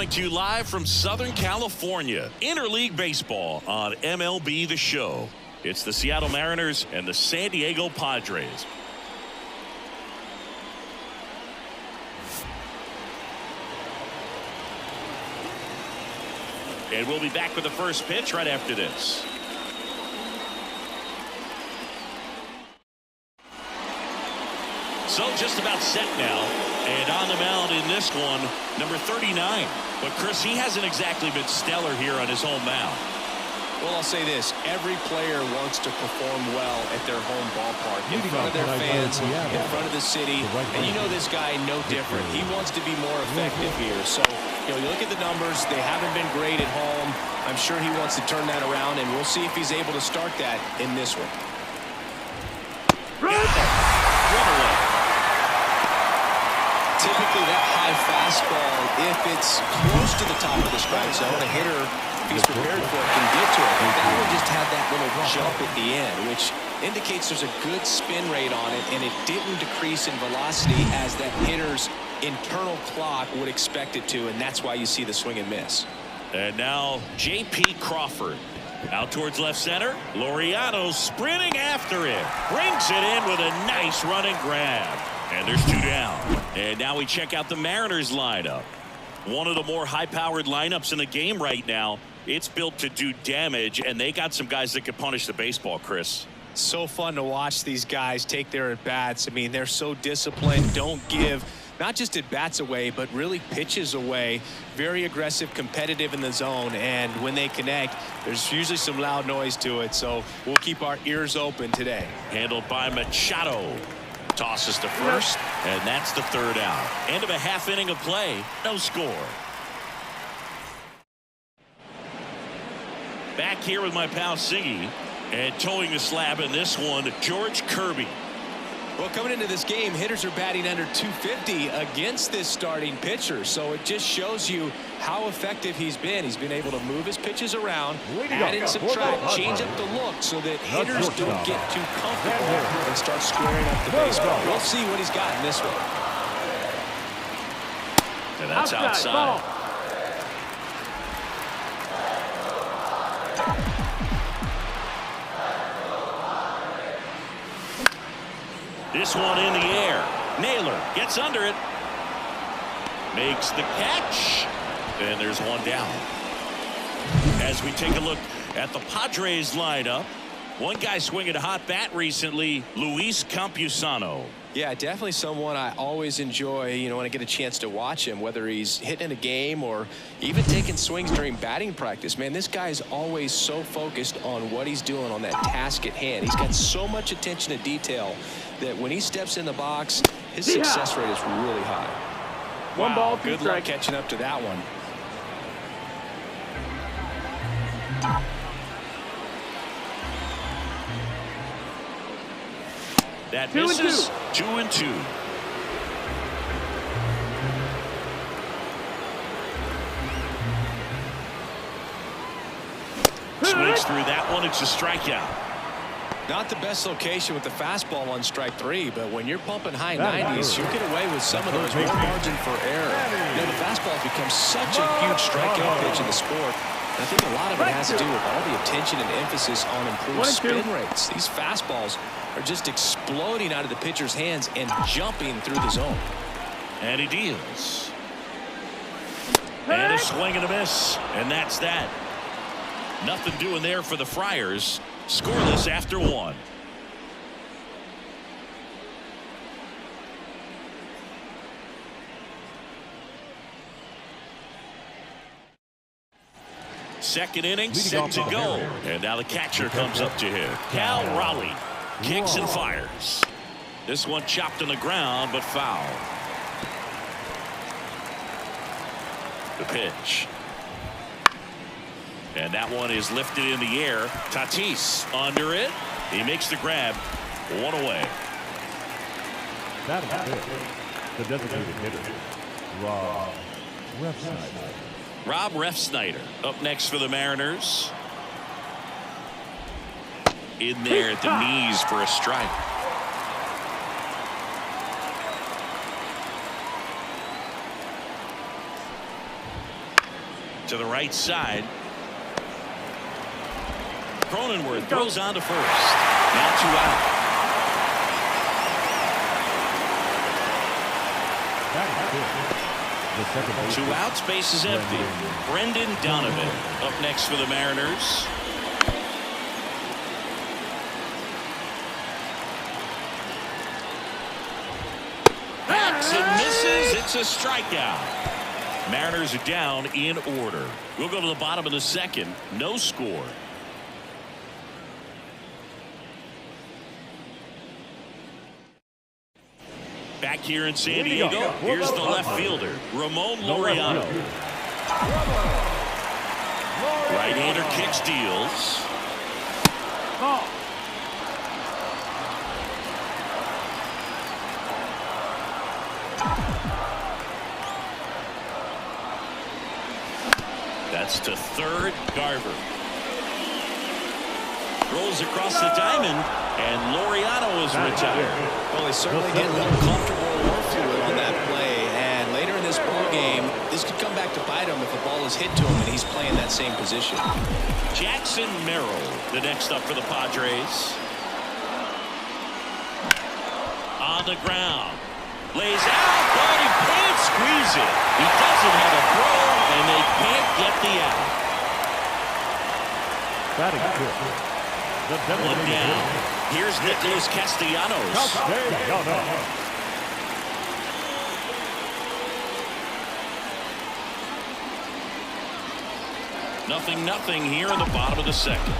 Coming to you live from Southern California, interleague baseball on MLB The Show. It's the Seattle Mariners and the San Diego Padres. And we'll be back with the first pitch right after this. So just about set now. And on the mound in this one, number 39. But Chris, he hasn't exactly been stellar here on his home mound. Well, I'll say this. Every player wants to perform well at their home ballpark, in front of their fans, in front of the city. And you know this guy no different. He wants to be more effective here. So, you look at the numbers. They haven't been great at home. I'm sure he wants to turn that around, and we'll see if he's able to start that in this one. Typically that high fastball, if it's close to the top of the strike zone, a hitter, if he's prepared for it, can get to it. But that one just had that little jump at the end, which indicates there's a good spin rate on it, and it didn't decrease in velocity as that hitter's internal clock would expect it to, and that's why you see the swing and miss. And now J.P. Crawford out towards left center. Laureano sprinting after it, brings it in with a nice running grab. And there's two down. And now we check out the Mariners lineup. One of the more high-powered lineups in the game right now. It's built to do damage, and they got some guys that can punish the baseball, Chris. So fun to watch these guys take their at-bats. I mean, they're so disciplined, don't give not just at-bats away, but really pitches away. Very aggressive, competitive in the zone, and when they connect, there's usually some loud noise to it. So we'll keep our ears open today. Handled by Machado. Tosses to first, and that's the third out. End of a half inning of play. No score. Back here with my pal Siggy, and towing the slab in this one, George Kirby. Well, coming into this game, hitters are batting under 250 against this starting pitcher. So it just shows you how effective he's been. He's been able to move his pitches around, add and subtract, change up the look so that hitters don't get too comfortable and start squaring up the baseball. We'll see what he's got in this one. And that's outside. This one in the air. Naylor gets under it. Makes the catch. And there's one down. As we take a look at the Padres lineup, one guy swinging a hot bat recently, Luis Campusano. Yeah, definitely someone I always enjoy, when I get a chance to watch him, whether he's hitting in a game or even taking swings during batting practice. Man, this guy is always so focused on what he's doing on that task at hand. He's got so much attention to detail that when he steps in the box, his success rate is really high. One ball, good luck catching up to that one. That misses. 2-2. Swings through that one. It's a strikeout. Not the best location with the fastball on strike three, but when you're pumping high 90s, you get away with some of those. More margin for error. The fastball has become such a huge strikeout pitch in the sport. And I think a lot of it has to do with all the attention and emphasis on improved spin rates. These fastballs are just exploding out of the pitcher's hands and jumping through the zone. And he deals. And a swing and a miss. And that's that. Nothing doing there for the Friars. Scoreless after one. Second inning set to go. And now the catcher comes up to him. Cal Raleigh kicks and fires. This one chopped on the ground, but foul. The pitch. And that one is lifted in the air. Tatis under it. He makes the grab. One away. That is it. The designated hitter, Rob Refsnyder. Rob Refsnyder up next for the Mariners. In there at the knees for a strike. To the right side. Cronenworth throws on to first. Now 2 out. Two outs, base is empty. Brendan Donovan up next for the Mariners. Backs and misses. It's a strikeout. Mariners are down in order. We'll go to the bottom of the second. No score. Back here in San Diego, here's the left fielder, Ramon Laureano. Right-hander kicks, deals. That's to third, Garver. Rolls across the diamond, and Laureano is retired. Well, he certainly didn't look comfortable or fluid on that play. And later in this ball game, this could come back to bite him if a ball is hit to him and he's playing that same position. Jackson Merrill, the next up for the Padres. On the ground. Lays out, but he can't squeeze it. He doesn't have a throw, and they can't get the out. Batting good. One down. Here's Nicholas Castellanos. Nothing here in the bottom of the second.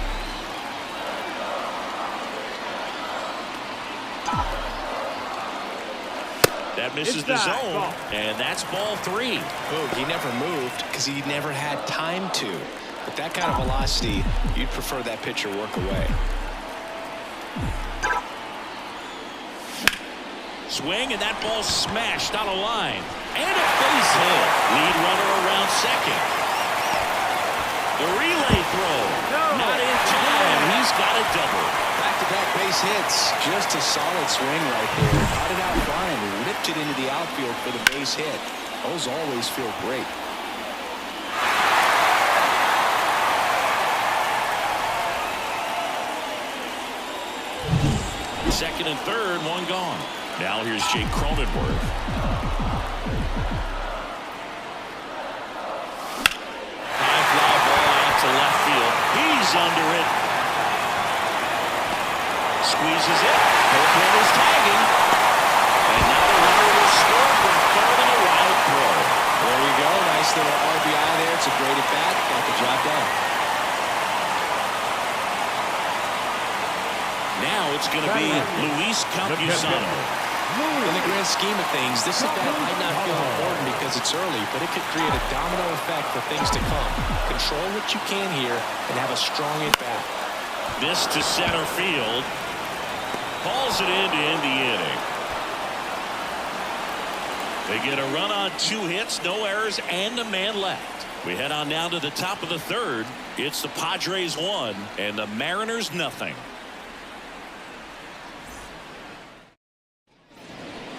That misses the zone, and that's ball 3. Boog, he never moved because he never had time to. With that kind of velocity, you'd prefer that pitcher work away. Swing, and that ball smashed on a line. And a base hit. Lead runner around second. The relay throw. Not in time. He's got a double. Back-to-back base hits. Just a solid swing right there. Got it out fine. Ripped it into the outfield for the base hit. Those always feel great. Second and third, one gone. Now here's Jake Cronenworth. High fly ball out to left field. He's under it. Squeezes it. Oakland is tagging. And now the runner will score from third on a wild throw. There you go. Nice little RBI there. It's a great at bat. Got the job done. Now it's going to be Luis Campusano. In the grand scheme of things, this at bat might not feel important because it's early, but it could create a domino effect for things to come. Control what you can here and have a strong at bat. This to center field. Hauls it in to end the inning. They get a run on 2 hits, no errors, and a man left. We head on down to the top of the third. It's the Padres 1 and the Mariners nothing.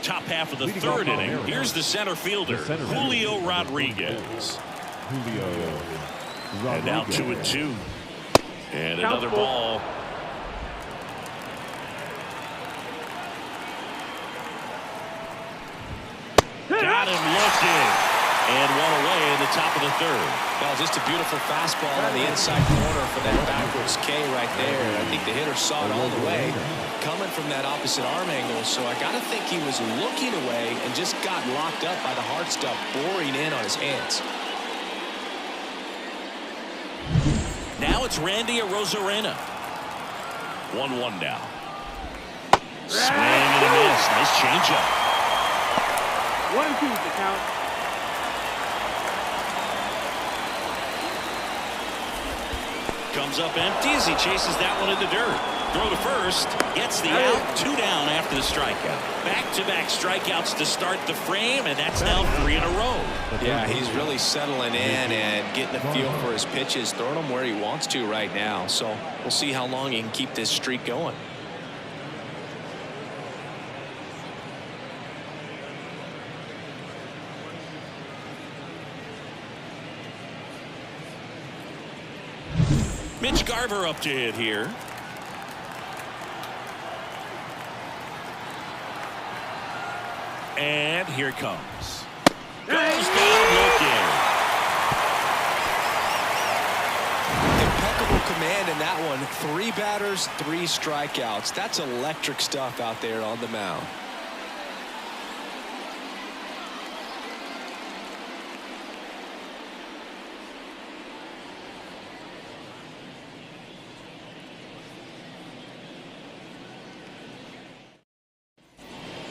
Top half of the third inning. Here's the center fielder, Julio Rodriguez. And now 2-2. And another ball. Got him looking. And one away in the top of the third. Well, just a beautiful fastball on the inside corner for that backwards K right there. I think the hitter saw it all the way coming from that opposite arm angle. So I got to think he was looking away and just got locked up by the hard stuff boring in on his hands. Now it's Randy Arozarena. 1-1 now. Swing and a miss. Nice changeup. 1-2 the count. Comes up empty as he chases that one in the dirt. Throw to first. Gets the out. 2 down after the strikeout. Back-to-back strikeouts to start the frame, and that's now 3 in a row. Yeah, he's really settling in and getting a feel for his pitches, throwing them where he wants to right now. So we'll see how long he can keep this streak going. Mitch Garver up to hit here. And here it comes. Goes down looking. Impeccable command in that one. 3 batters, 3 strikeouts. That's electric stuff out there on the mound.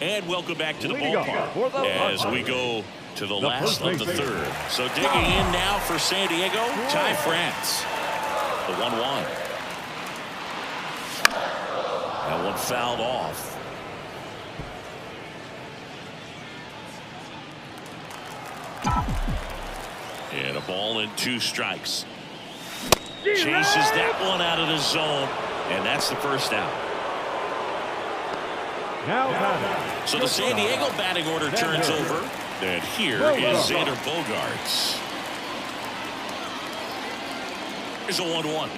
And welcome back to the ballpark as we go to the last of the third. So digging in now for San Diego, Ty France. The 1-1. That one fouled off. And a ball and 2 strikes. Chases that one out of the zone, and that's the first out. So the San Diego batting order turns over. And here is Xander Bogaerts. Here's a 1-1.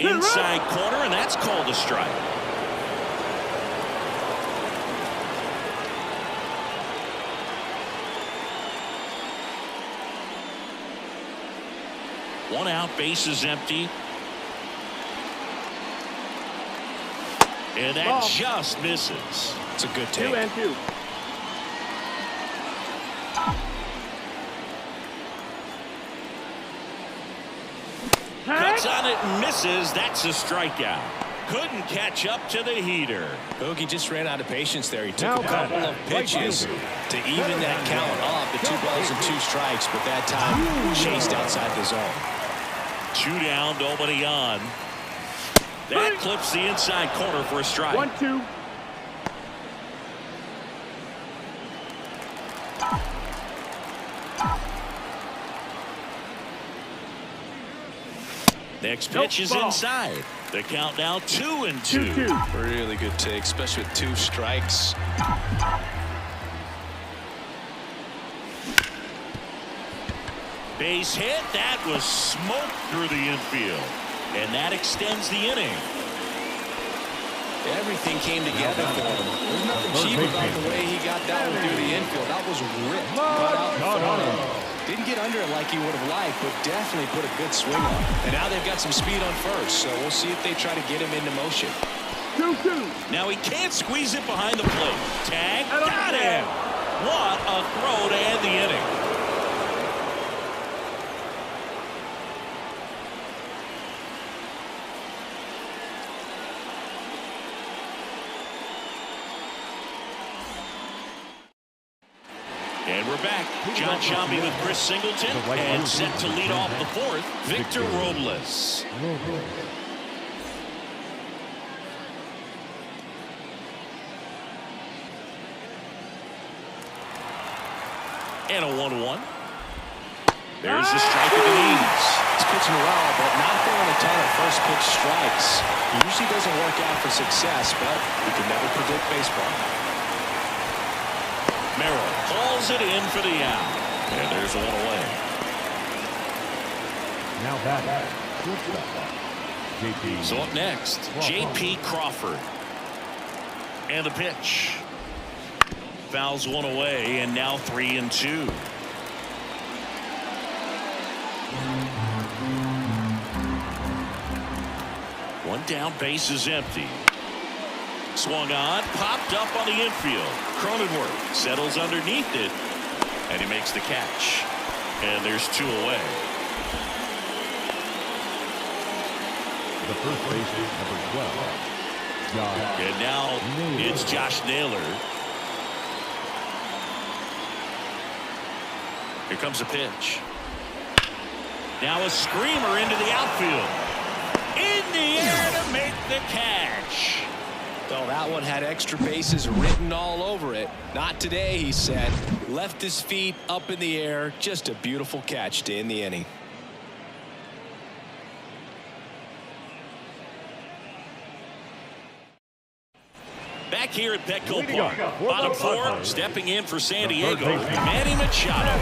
Inside corner, and that's called a strike. One out, bases empty. And that just misses. It's a good take. 2-2. Cuts on it and misses. That's a strikeout. Couldn't catch up to the heater. Bogey just ran out of patience there. He took a couple of pitches to even that count off. The 2 balls and 2 strikes, but that time chased outside the zone. 2 down, nobody on. That clips the inside corner for a strike. 1-2. Next pitch is inside. The count now 2-2. Really good take, especially with 2 strikes. Base hit. That was smoked through the infield. And that extends the inning. Everything came together for him. There's nothing cheap about the way he got that one through the infield. That was ripped. Cut out in front of him. Didn't get under it like he would have liked, but definitely put a good swing on. And now they've got some speed on first, so we'll see if they try to get him into motion. 2-2. Now he can't squeeze it behind the plate. Tag. Got him. What a throw to end the inning. And we're back. John Shambi with Chris Singleton. And set to lead off the 4th, Victor Robles. And a 1-1. There's the strike of the knees. He's pitching well, but not throwing a ton of first pitch strikes. He usually doesn't work out for success, but you can never predict baseball. Merrill hauls it in for the out. And there's one away. Now back. JP. So up next, J.P. Crawford. And the pitch. Fouls one away, and now 3-2. One down, base is empty. Swung on, popped up on the infield. Cronenworth settles underneath it, and he makes the catch. And there's 2 away. The first baseman, number 12. And now it's Josh Naylor. Here comes a pitch. Now a screamer into the outfield. In the air to make the catch. Well, that one had extra bases written all over it. Not today, he said. Left his feet up in the air. Just a beautiful catch to end the inning. Back here at Petco Park, bottom 4, stepping in for San Diego, Manny Machado.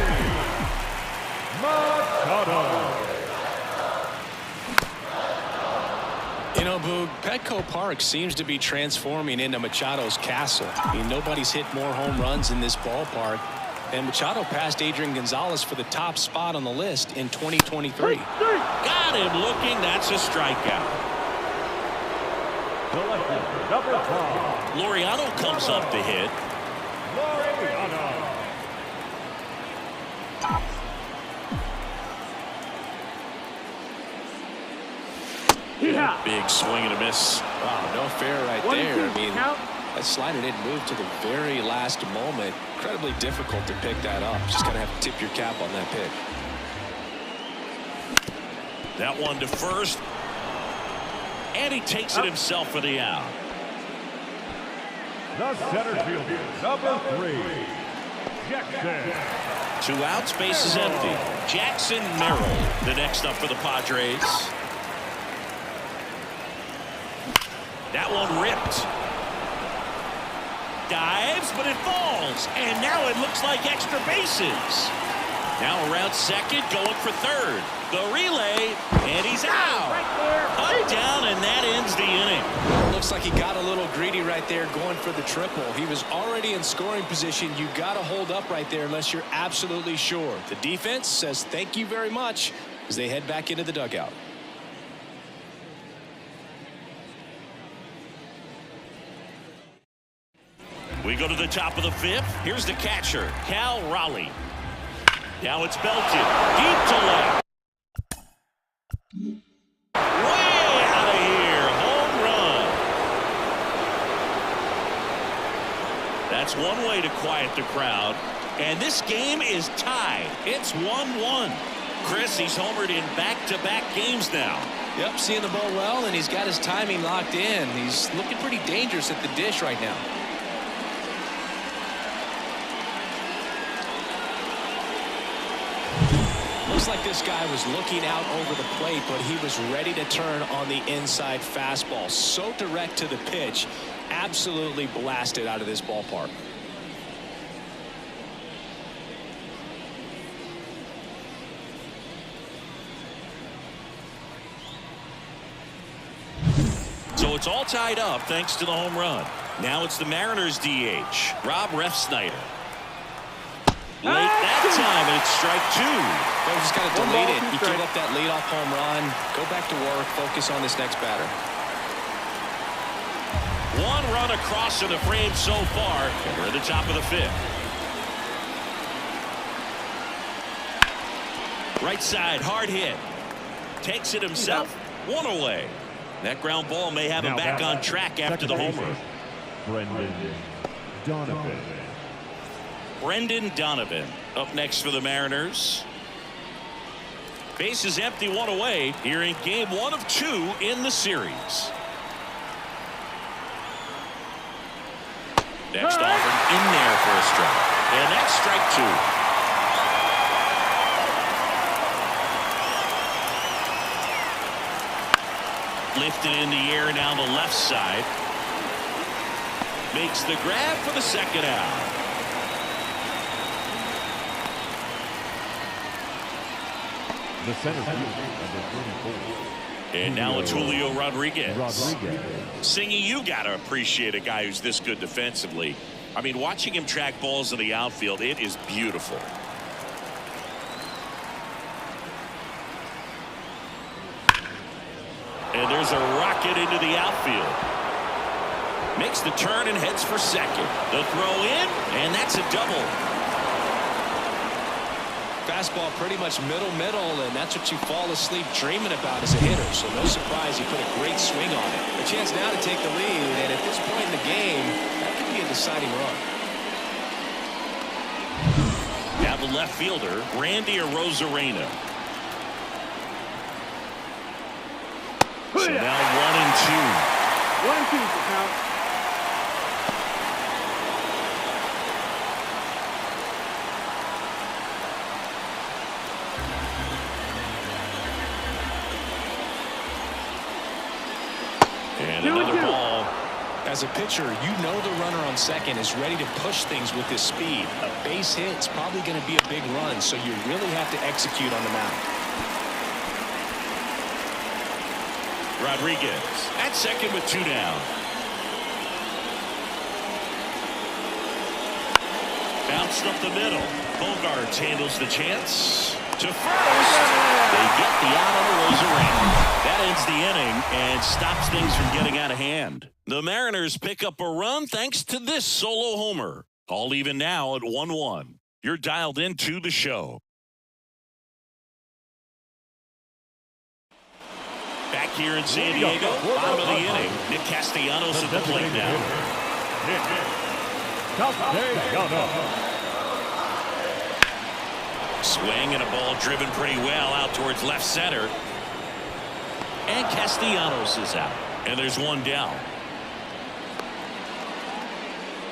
You know, Boog, Petco Park seems to be transforming into Machado's castle. I mean, nobody's hit more home runs in this ballpark. And Machado passed Adrian Gonzalez for the top spot on the list in 2023. Got him looking. That's a strikeout. Number 5. Laureano comes up to hit. Big swing and a miss. Wow, no fair right there. I mean, that slider didn't move to the very last moment. Incredibly difficult to pick that up. Just gotta have to tip your cap on that pitch. That one to first. And he takes it himself for the out. The center fielder, number 3, Jackson. 2 outs, base is empty. Jackson Merrill, the next up for the Padres. That one ripped. Dives, but it falls. And now it looks like extra bases. Now around second, going for third. The relay, and he's out. Up, down, and that ends the inning. Looks like he got a little greedy right there going for the triple. He was already in scoring position. You got to hold up right there unless you're absolutely sure. The defense says thank you very much as they head back into the dugout. We go to the top of the 5th. Here's the catcher, Cal Raleigh. Now it's belted deep to left. Way out of here. Home run. That's one way to quiet the crowd. And this game is tied. It's 1-1. Chris, he's homered in back-to-back games now. Yep, seeing the ball well, and he's got his timing locked in. He's looking pretty dangerous at the dish right now. Looks like this guy was looking out over the plate, but he was ready to turn on the inside fastball. So direct to the pitch, absolutely blasted out of this ballpark. So it's all tied up thanks to the home run. Now it's the Mariners DH, Rob Refsnyder. Late that time, and it's strike 2. Well, you just got to delete it. You give up that leadoff home run. Go back to work. Focus on this next batter. 1 run across in the frame so far. And we're at the top of the 5th. Right side, hard hit. Takes it himself. 1 away. That ground ball may have him back on track after the homer. Brendan Donovan. Brendan Donovan up next for the Mariners. Base is empty, 1 away here in game 1 of 2 in the series. Next offer in there for a strike. And that's strike 2. Lifted in the air now the left side. Makes the grab for the second out. The center fielder, number 34. And now it's Julio Rodriguez. Singy, you got to appreciate a guy who's this good defensively. I mean, watching him track balls in the outfield, it is beautiful. And there's a rocket into the outfield. Makes the turn and heads for second. The throw in, and that's a double. Fastball pretty much middle, and that's what you fall asleep dreaming about as a hitter. So no surprise he put a great swing on it. A chance now to take the lead, and at this point in the game, that could be a deciding run. Now the left fielder, Randy Arozarena. So now 1-2. 1-2 for count. And another ball. As a pitcher, you know the runner on second is ready to push things with his speed. A base hit is probably going to be a big run, so you really have to execute on the mound. Rodriguez at second with 2 down. Bounced up the middle. Bogarts handles the chance to first. They get the out on the Rosa around. That ends the inning and stops things from getting out of hand. The Mariners pick up a run thanks to this solo homer. All even now at 1-1. You're dialed into the show. Back here in San Diego, bottom of the inning. Nick Castellanos at the plate now. Swing and a ball driven pretty well out towards left center. And Castellanos is out. And there's 1 down.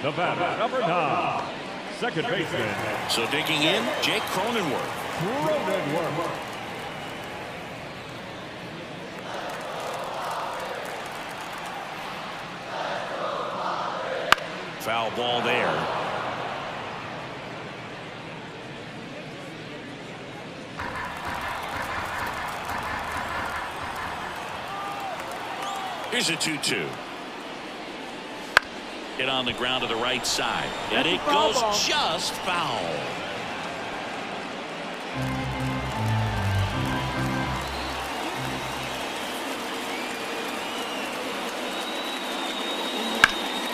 The batter, number 9, second baseman. So digging in, Jake Cronenworth. Foul ball there. Here's a 2-2. Hit on the ground to the right side. And it goes just foul.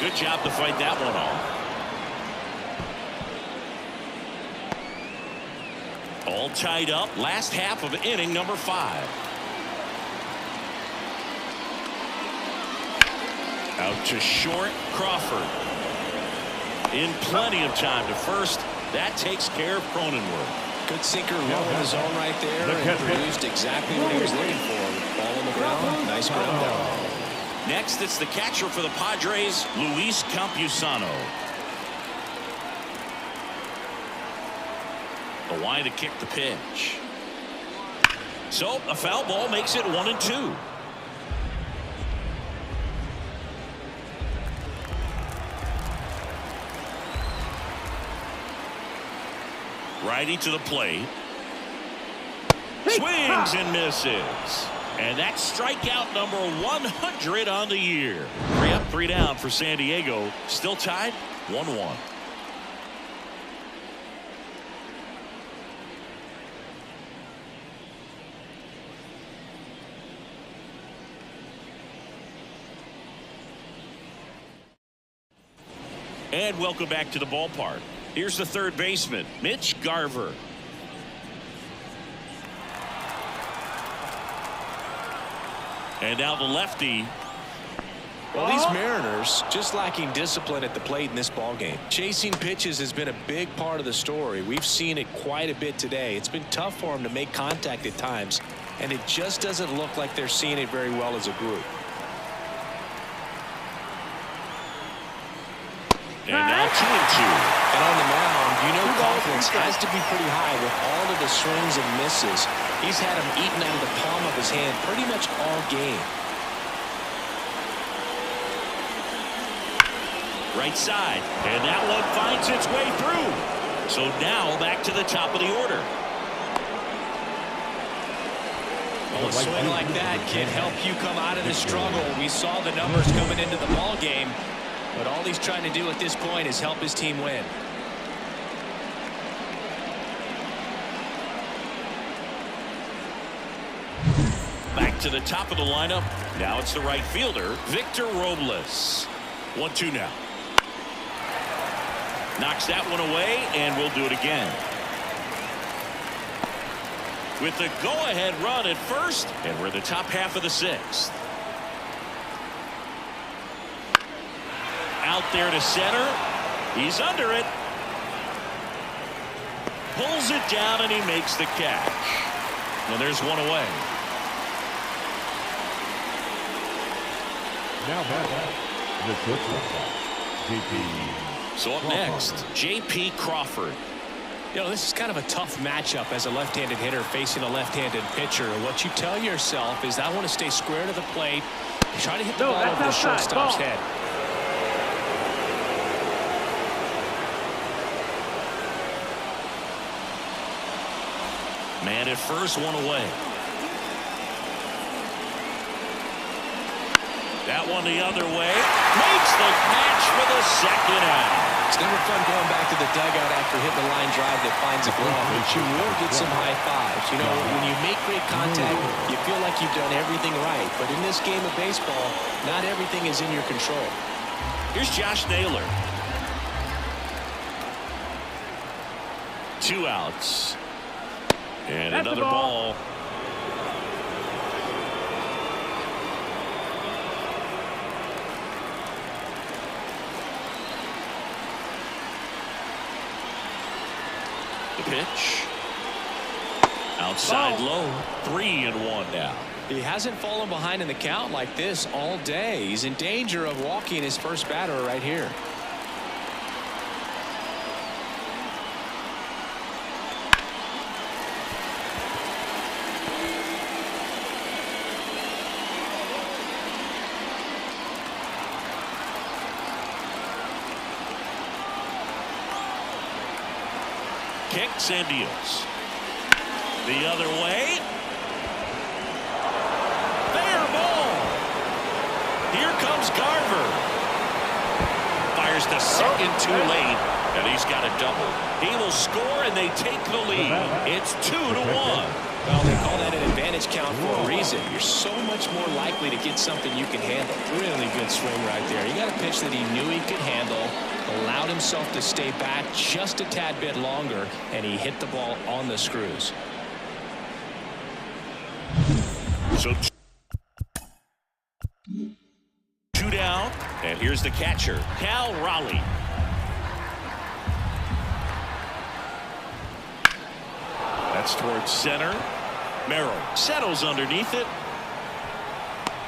Good job to fight that one off. All tied up. Last half of inning number 5. Out to short, Crawford. In plenty of time to first. That takes care of Cronenworth. Good sinker low in the zone right there and produced exactly what he was looking for. Ball on the ground. Nice ground down. Next, it's the catcher for the Padres, Luis Campusano. The line to kick the pitch. So a foul ball makes it 1-2. Righty to the plate. Swings and misses. And that's strikeout number 100 on the year. 3 up, 3 down for San Diego. Still tied 1-1. And welcome back to the ballpark. Here's the third baseman, Mitch Garver. And now the lefty. Well, these Mariners just lacking discipline at the plate in this ballgame. Chasing pitches has been a big part of the story. We've seen it quite a bit today. It's been tough for them to make contact at times, and it just doesn't look like they're seeing it very well as a group. And now 2-2. And on the mound, you know confidence has to be pretty high with all of the swings and misses. He's had them eaten out of the palm of his hand pretty much all game. Right side. And that one finds its way through. So now back to the top of the order. Well, a swing like that can help you come out of the struggle. We saw the numbers coming into the ball game, but all he's trying to do at this point is help his team win. Back to the top of the lineup. Now it's the right fielder, Victor Robles. 1-2 now. Knocks that one away, and we'll do it again. With the go-ahead run at first, and we're in the top half of the 6th. Out there to center. He's under it. Pulls it down, and he makes the catch. And there's one away. Now back. The JP. So up next, J.P. Crawford. You know, this is kind of a tough matchup as a left-handed hitter facing a left-handed pitcher. What you tell yourself is, I want to stay square to the plate, try to hit the ball over the shortstop's head. Man at first, one away. That one the other way. Makes the catch for the second out. It's never fun going back to the dugout after hitting a line drive that finds a glove, but you will get some high fives. You know, when you make great contact, you feel like you've done everything right. But in this game of baseball, not everything is in your control. Here's Josh Naylor. 2 outs. And That's another the ball. The pitch. Outside low. 3-1 now. He hasn't fallen behind in the count like this all day. He's in danger of walking his first batter right here. Kicks and deals. The other way. Fair ball. Here comes Garver. Fires the second too late, and he's got a double. He will score, and they take the lead. It's 2-1. Well, they call that an advantage count for a reason. You're so much more likely to get something you can handle. Really good swing right there. He got a pitch that he knew he could handle, allowed himself to stay back just a tad bit longer, and he hit the ball on the screws. So 2 down, and here's the catcher, Cal Raleigh. That's towards center. Merrill settles underneath it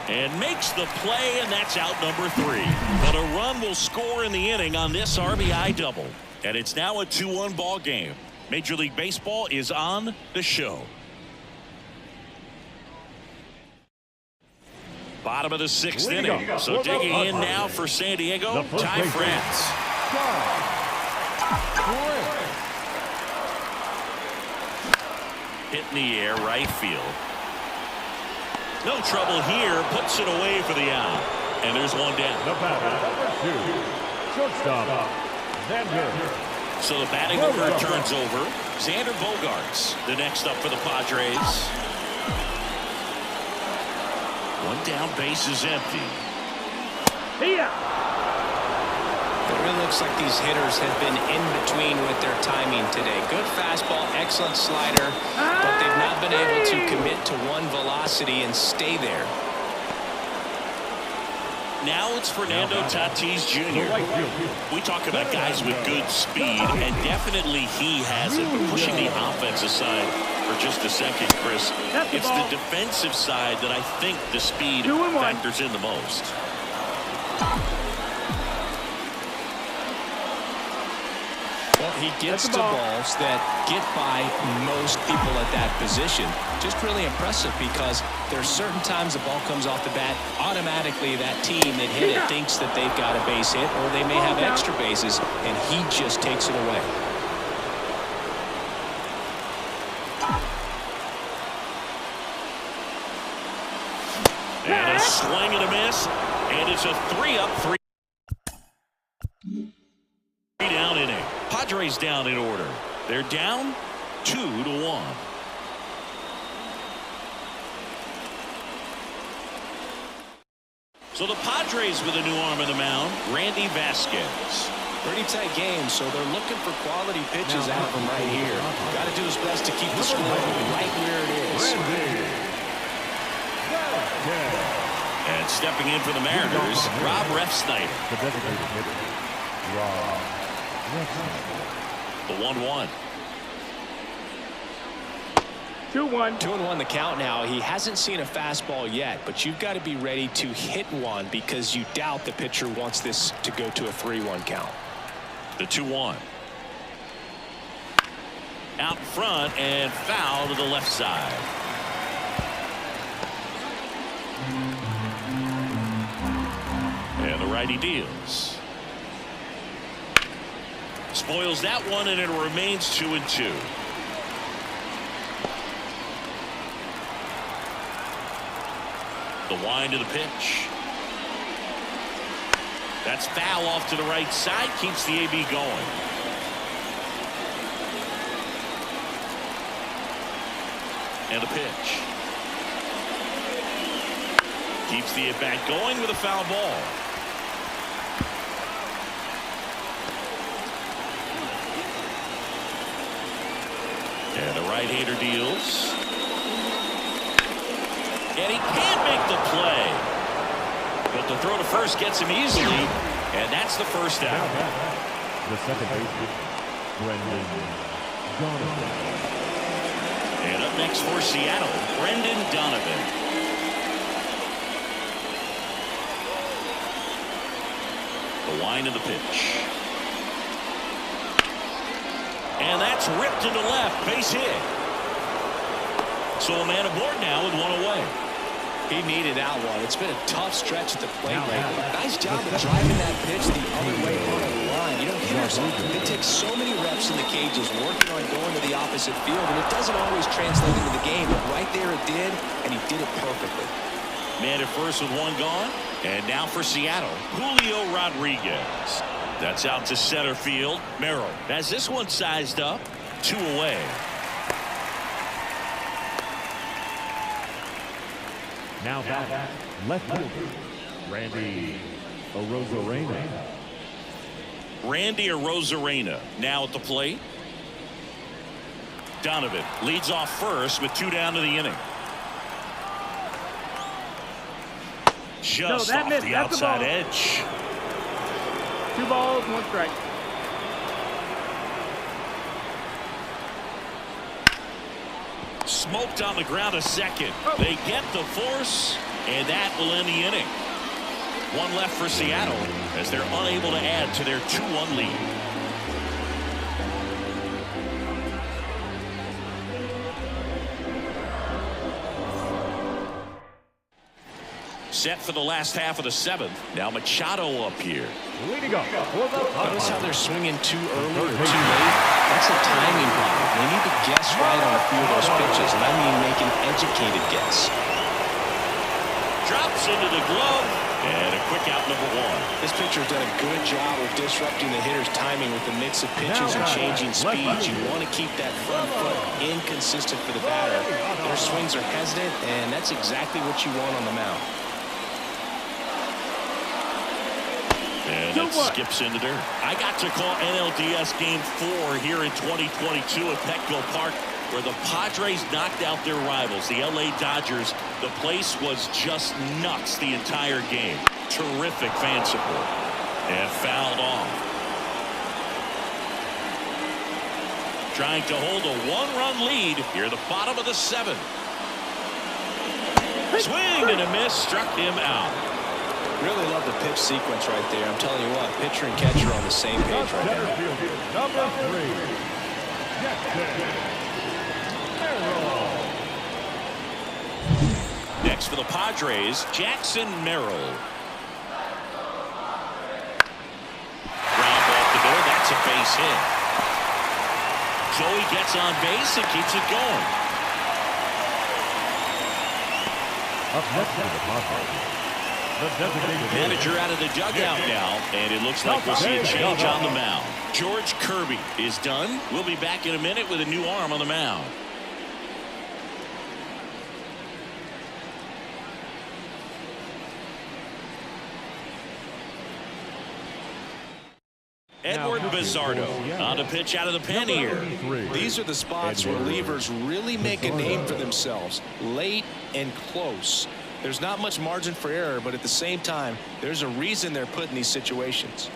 and makes the play, and that's out number 3. But a run will score in the inning on this RBI double, and it's now a 2-1 ball game. Major League Baseball is on the show. Bottom of the 6th inning. So digging in now for San Diego, Ty France. Hit in the air, right field. No trouble here. Puts it away for the out. And there's one down. The batter, number 2, shortstop, Vedder. So the batting order turns over. Xander Bogaerts, the next up for the Padres. One down, base is empty. It really looks like these hitters have been in between with their timing today. Good fastball, excellent slider, but they've not been able to commit to one velocity and stay there. Now it's Fernando Tatis Jr. We talk about guys with good speed, and definitely he has it. But pushing the offensive side for just a second, Chris, it's the defensive side that I think the speed factors in the most. Well, he gets to balls that get by most people at that position. Just really impressive because there's certain times the ball comes off the bat, automatically that team that hit it thinks that they've got a base hit, or they may have extra bases, and he just takes it away. And a swing and a miss, and it's a 3-up, 3-down inning. Padres down in order. They're down 2-1. So the Padres with a new arm in the mound, Randy Vasquez. Pretty tight game, so they're looking for quality pitches out of him right here. Got to do his best to keep the score right where it is. And stepping in for the Mariners, Rob Refsnyder. The designated hitter, Rob Refsnyder. The 1-1. 2-1. 2-1 the count now. He hasn't seen a fastball yet, but you've got to be ready to hit one because you doubt the pitcher wants this to go to a 3-1 count. The 2-1. Out front and foul to the left side. And the righty deals. Spoils that one, and it remains 2-2. The wind of the pitch. That's foul off to the right side. Keeps the AB going. And a pitch. Keeps the at-bat going with a foul ball. And the right-hander deals. And he can't make the play. But the throw to first gets him easily. And that's the first out. The second baseman, Brendan Donovan. And up next for Seattle, Brendan Donovan. The wind of the pitch. And that's ripped into left. Base hit. So a man aboard now with one away. He needed that one. It's been a tough stretch at the plate lately. Nice job of driving that pitch the other way on the line. You don't hear something. It takes so many reps in the cages working on going to the opposite field, and it doesn't always translate into the game. But right there it did, and he did it perfectly. Man at first with one gone. And now for Seattle, Julio Rodriguez. That's out to center field. Merrill has this one sized up. 2 away. Now back, left fielder, Randy Arozarena. Randy Arozarena now at the plate. Donovan leads off first with 2 down to the inning. Just off the outside edge. 2 balls, 1 strike. Smoked on the ground a second. They get the force, and that will end the inning. 1 left for Seattle as they're unable to add to their 2-1 lead. Set for the last half of the 7th. Now Machado up here. Leading up for the Notice how they're swinging too early or too late. That's a timing problem. They need to guess right on a few of those pitches, and I mean make an educated guess. Drops into the glove, and a quick out number 1. This pitcher's done a good job of disrupting the hitter's timing with the mix of pitches and changing speeds. You want to keep that front foot inconsistent for the batter. Their swings are hesitant, and that's exactly what you want on the mound. And that skips into dirt. I got to call NLDS Game 4 here in 2022 at Petco Park, where the Padres knocked out their rivals, the LA Dodgers. The place was just nuts the entire game. Terrific fan support. And fouled off. Trying to hold a 1-run lead here at the bottom of the 7th. Swing and a miss, struck him out. Really love the pitch sequence right there. I'm telling you what, pitcher and catcher are on the same page right now. Number 3, Next for the Padres, Jackson Merrill. Ground off the door. That's a base hit. So he gets on base and keeps it going. Up next to the Padres. Manager out of the dugout now, and it looks like we'll see a change on the mound. George Kirby is done. We'll be back in a minute with a new arm on the mound. Edward Bizzardo on a pitch out of the pen here. These are the spots where relievers really make a name for themselves. Late and close. There's not much margin for error, but at the same time, there's a reason they're put in these situations.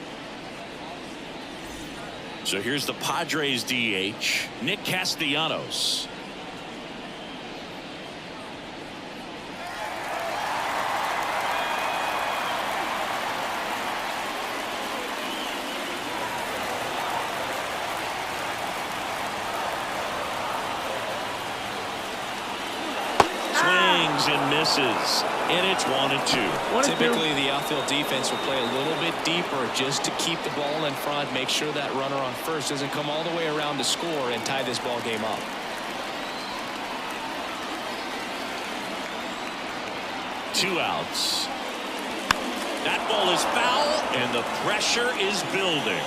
So here's the Padres DH, Nick Castellanos. Swings and misses, and it's 1-2. Typically, the outfield defense will play a little bit deeper just to keep the ball in front, make sure that runner on first doesn't come all the way around to score and tie this ball game up. Two outs. That ball is foul, And the pressure is building.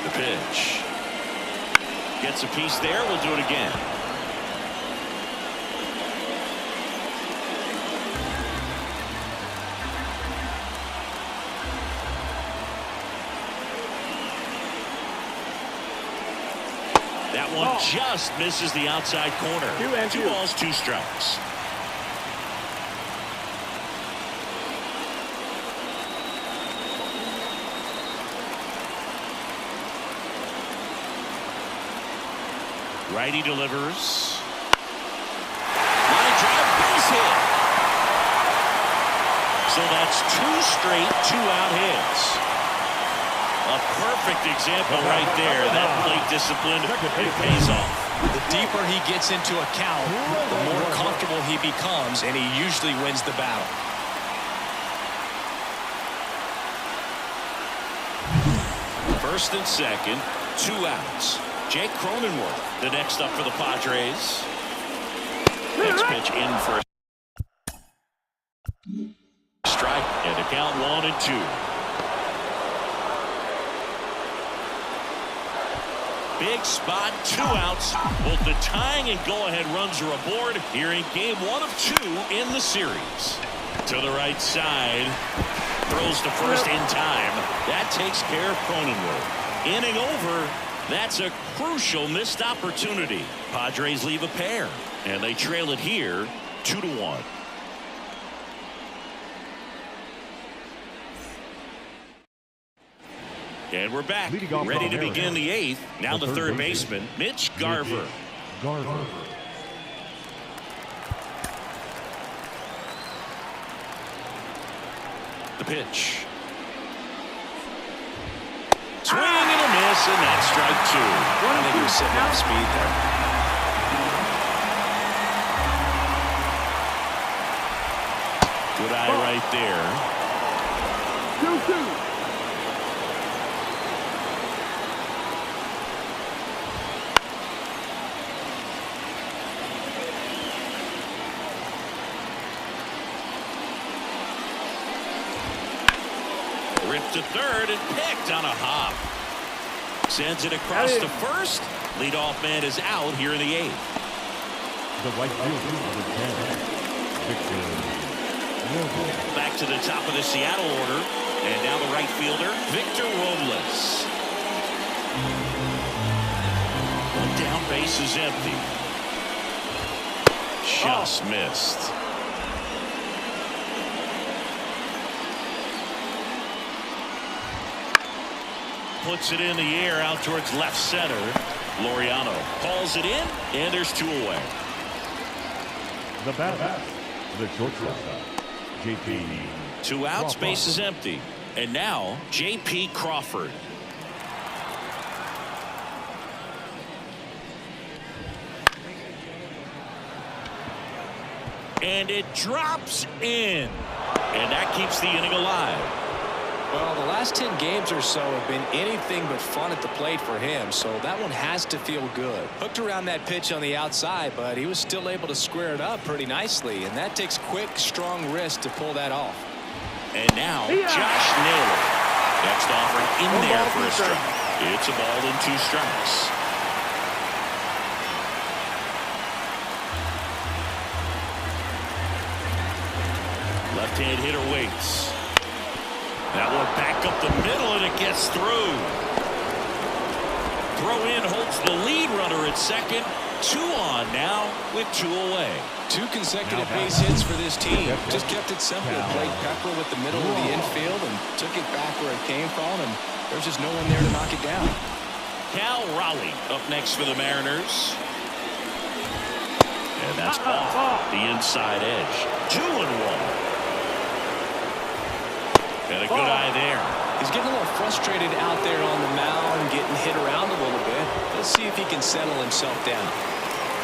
The pitch. Gets a piece there. We'll do it again. That one just misses the outside corner. 2 balls, 2 strikes. Righty delivers. Line drive, base hit. So that's 2 straight 2-out hits. A perfect example right there. That plate discipline, it pays off. The deeper he gets into a count, the more comfortable he becomes, and he usually wins the battle. First and second, 2 outs. Jake Cronenworth, the next up for the Padres. Next pitch in for a strike, and a count 1-2. Big spot, 2 outs. Both the tying and go-ahead runs are aboard here in game 1 of 2 in the series. To the right side. Throws to first in time. That takes care of Cronenworth. Inning over. That's a crucial missed opportunity. Padres leave a pair, and they trail it here 2-1. And we're back, ready to begin the 8th. Now the third baseman, Mitch Garver. The pitch. Swing and a miss, and that's strike 2. I think he was sitting off speed there. Good eye right there. 2-2. Ripped to third and picked on a hop. Sends it across to first. Leadoff man is out here in the 8th. The right fielder, number 10, Victor. Back to the top of the Seattle order. And now the right fielder, Victor Robles. One down, base is empty. Just missed. Puts it in the air out towards left center. Laureano calls it in, and there's 2 away. The batter, the shortstop, J.P. 2 outs, base is empty. And now J.P. Crawford. And it drops in. And that keeps the inning alive. Well, the last 10 games or so have been anything but fun at the plate for him, so that one has to feel good. Hooked around that pitch on the outside, but he was still able to square it up pretty nicely, and that takes quick, strong wrist to pull that off. And now Josh Naylor. Next offering in there for a strike. It's a ball and 2 strikes. Left-hand hitter waits. That one back up the middle, and it gets through. Throw in holds the lead runner at second. 2 on now with 2 away. 2 consecutive base hits for this team. Just kept it simple. Played Pepper with the middle of the infield and took it back where it came from, and there's just no one there to knock it down. Cal Raleigh up next for the Mariners. And that's off the inside edge. 2-1. And a good eye there. He's getting a little frustrated out there on the mound, getting hit around a little bit. Let's see if he can settle himself down.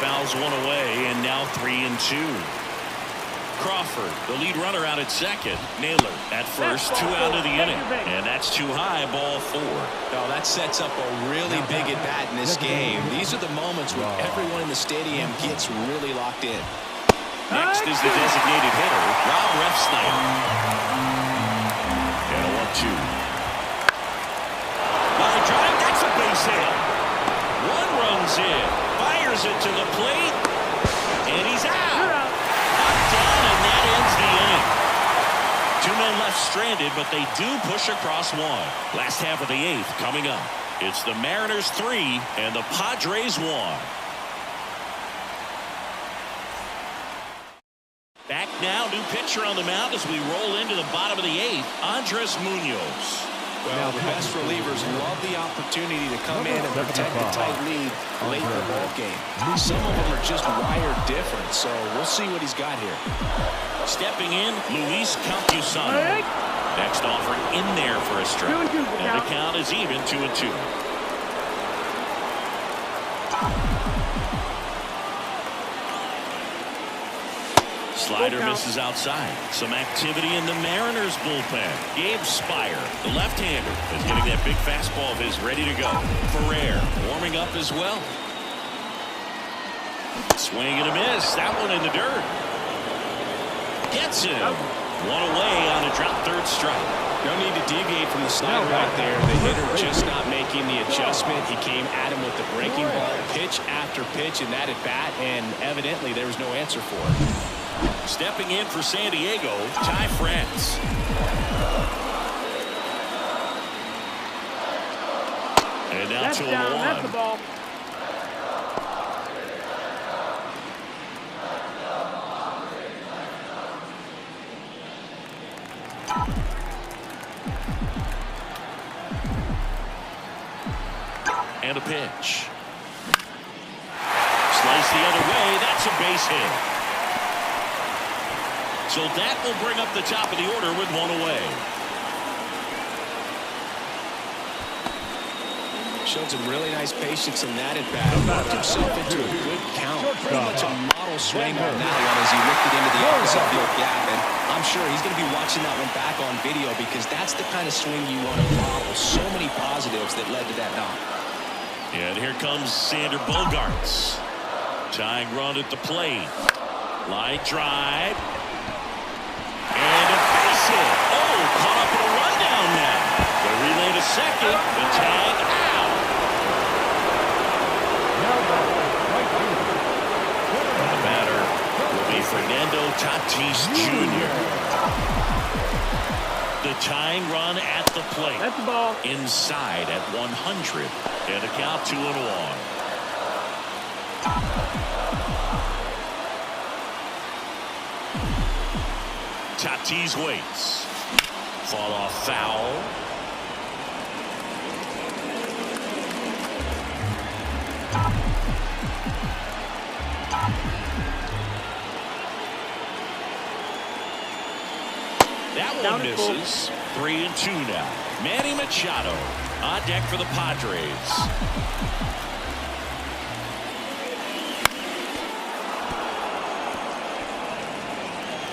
Fouls 1 away, and now 3-2. Crawford, the lead runner, out at second. Naylor at first, 2 out of the inning. And that's too high, ball 4. No, that sets up a really big at-bat in this game. These are the moments where everyone in the stadium gets really locked in. Next is the designated hitter, Rob Refsnyder. And a 1-2. Line drive, that's a base hit. 1 runs in, fires it to the plate, and he's out. Knocked down, and that ends the inning. 2 men left stranded, but they do push across 1. Last half of the 8th coming up. It's the Mariners 3 and the Padres 1. Back now, new pitcher on the mound as we roll into the bottom of the 8th, Andres Munoz. Well, the best relievers love the opportunity to come in and protect a tight lead late in the ball game. Some of them are just wired different, so we'll see what he's got here. Stepping in, Luis Campusano. Next offering in there for a strike. And the count is even, 2-2. Slider misses outside. Some activity in the Mariners bullpen. Gabe Spire, the left-hander, is getting that big fastball of his ready to go. Ferrer warming up as well. Swing and a miss. That one in the dirt. Gets him. 1 away on a drop, 3rd strike. No need to deviate from the slider right there. The hitter just not making the adjustment. He came at him with the breaking ball, pitch after pitch in that at bat, and evidently there was no answer for it. Stepping in for San Diego, Ty France. And now That's 2-1. That's the ball. And a pitch. Slice the other way. That's a base hit. So that will bring up the top of the order with 1 away. Showed some really nice patience in that at bat. Worked himself into a good count. Pretty much a model swing on that one as he lifted into the opposite field gap. And I'm sure he's going to be watching that one back on video because that's the kind of swing you want to model. So many positives that led to that knock. And here comes Sander Bogarts. Tying run at the plate. Line drive. And a base hit. Oh, caught up in a rundown now. The relay to second. The tag out. The batter will be Fernando Tatis Jr. The tying run at the plate. That's the ball. Inside at 100. And a count 2-1. Tatis waits. Fall off foul. That one misses. 3-2 now. Manny Machado on deck for the Padres.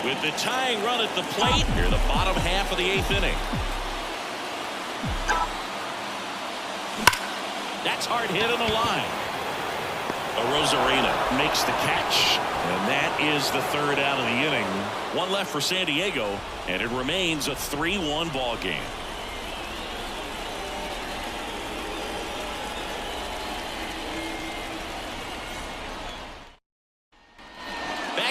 With the tying run at the plate, here the bottom half of the 8th inning. That's hard hit on the line. Rosarena makes the catch, and that is the 3rd out of the inning. 1 left for San Diego, and it remains a 3-1 ball game.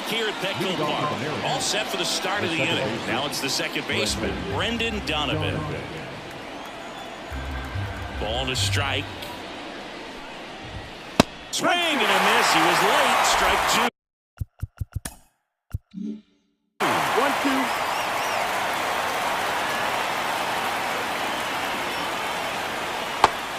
Here at Petco Park, all set for the start of the inning. Now it's the second baseman, Brendan Donovan. Ball to strike. Swing and a miss. He was late. Strike 2. 1-2.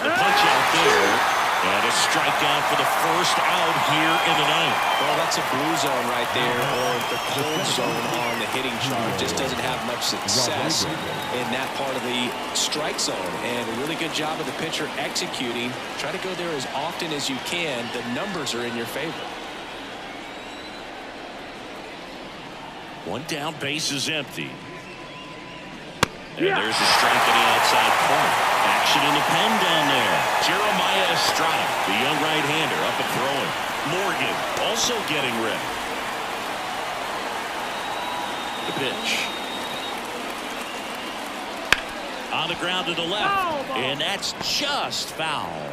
The punch out there. And a strikeout for the first out here in the 9th. Well, that's a blue zone right there, or the cold zone on the hitting chart. Just doesn't have much success in that part of the strike zone. And a really good job of the pitcher executing. Try to go there as often as you can. The numbers are in your favor. One down, base is empty. And there's a strike to the outside corner. Action in the pen down there. Jeremiah Estrada, the young right-hander, up and throwing. Morgan also getting ready. The pitch. On the ground to the left. And that's just foul.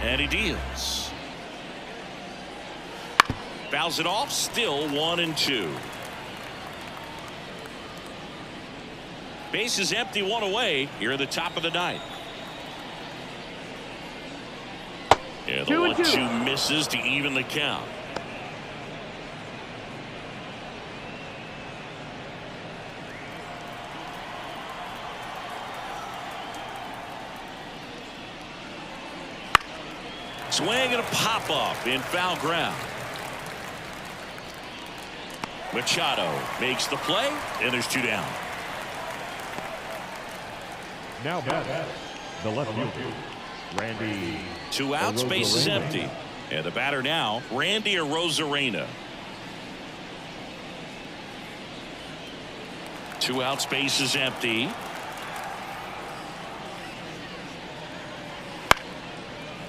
And he deals. Fouls it off. Still 1-2. Base is empty, one away here at the top of the ninth. Yeah, the 1-2 misses to even the count. Swing and a pop-off in foul ground. Machado makes the play, and there's 2 down. Now back, the left fielder, Randy. 2 outs, base is empty. And the batter now, Randy Arozarena. 2 outs, base is empty.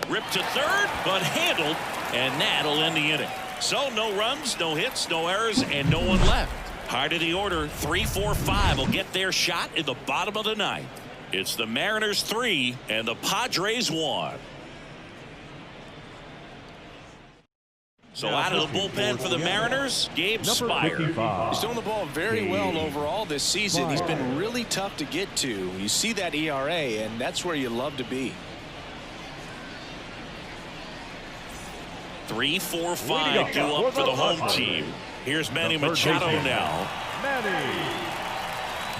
Ripped to third, but handled, and that'll end the inning. So no runs, no hits, no errors, and no one left. Hard of the order, 3, 4, 5 will get their shot in the bottom of the ninth. It's the Mariners 3 and the Padres 1. So out of the bullpen for the Mariners, Gabe Spire. He's throwing the ball very well overall this season. He's been really tough to get to. You see that ERA, and that's where you love to be. 3, 4, 5 due up for the home team. Here's Manny Machado now. Manny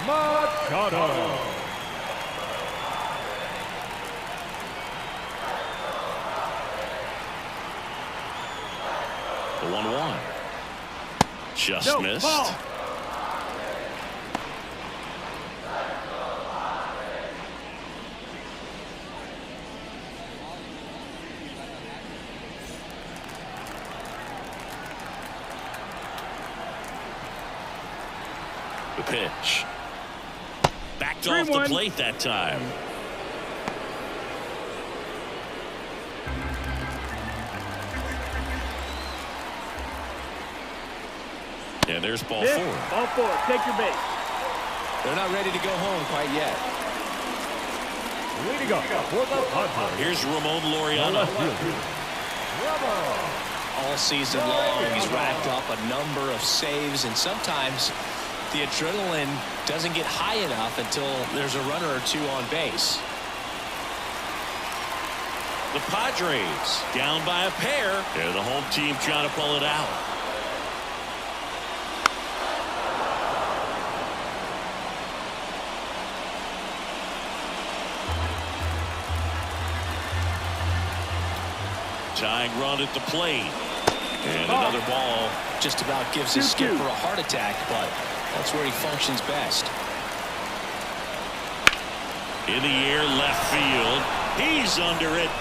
Machado. The 1-1. Just missed. Ball. The pitch. Backed off the plate that time. And there's ball 4. Ball 4. Take your base. They're not ready to go home quite yet. Leading up for the Padres. Here's Ramon Laureano. All season long, he's racked up a number of saves, and sometimes the adrenaline doesn't get high enough until there's a runner or 2 on base. The Padres down by a pair, and the home team trying to pull it out. Tying run at the plate. And another ball. Just about gives his skipper a heart attack, but that's where he functions best. In the air, left field. He's under it.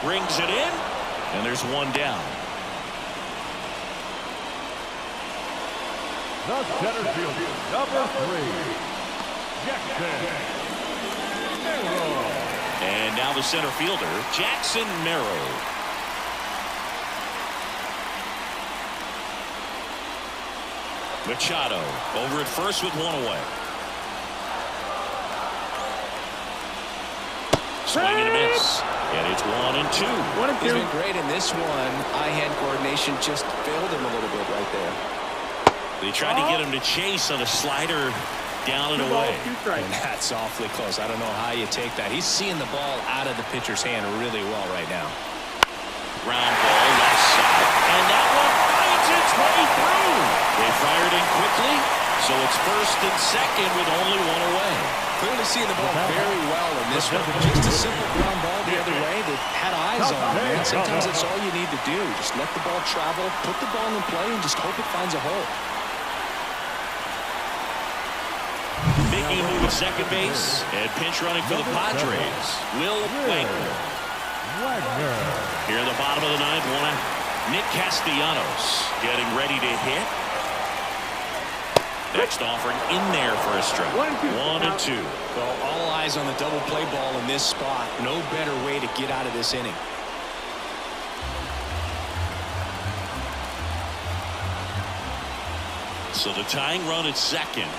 Brings it in. And there's 1 down. The center fielder, number 3, Jackson Merrow. And now the center fielder, Jackson Merrow. Machado over at first with 1 away. Swing and a miss. And it's 1-2. 1-2. He's been great in this one. Eye-hand coordination just failed him a little bit right there. They tried to get him to chase on a slider down and away. And that's awfully close. I don't know how you take that. He's seeing the ball out of the pitcher's hand really well right now. Ground ball left side. And that one finds its way through. They fired in quickly, so it's first and second with only 1 away. Clearly seeing the ball very well in this one. Just a simple ground ball the other way. They had eyes on it, man. Sometimes that's all you need to do. Just let the ball travel, put the ball in play, and just hope it finds a hole. Making a move at second base and pinch running for the Padres. Will Wagner. Here in the bottom of the ninth, one out. Nick Castellanos getting ready to hit. Next offering in there for a strike. 1-2. Well, all eyes on the double play ball in this spot. No better way to get out of this inning. So the tying run at second.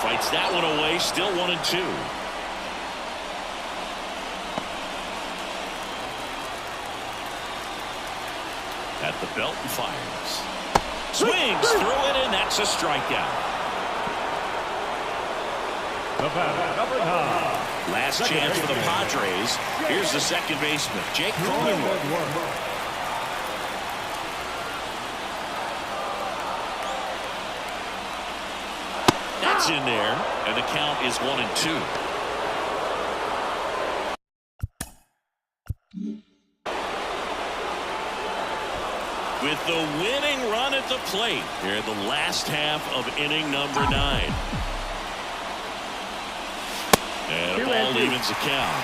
Fights that one away. Still 1-2. At the belt and fires. Swings through it, and that's a strikeout. Last chance for the Padres. Here's the second baseman, Jake Cronenworth. That's in there, and the count is 1-2. With the winning run at the plate here in the last half of inning number 9. And a ball evens the count.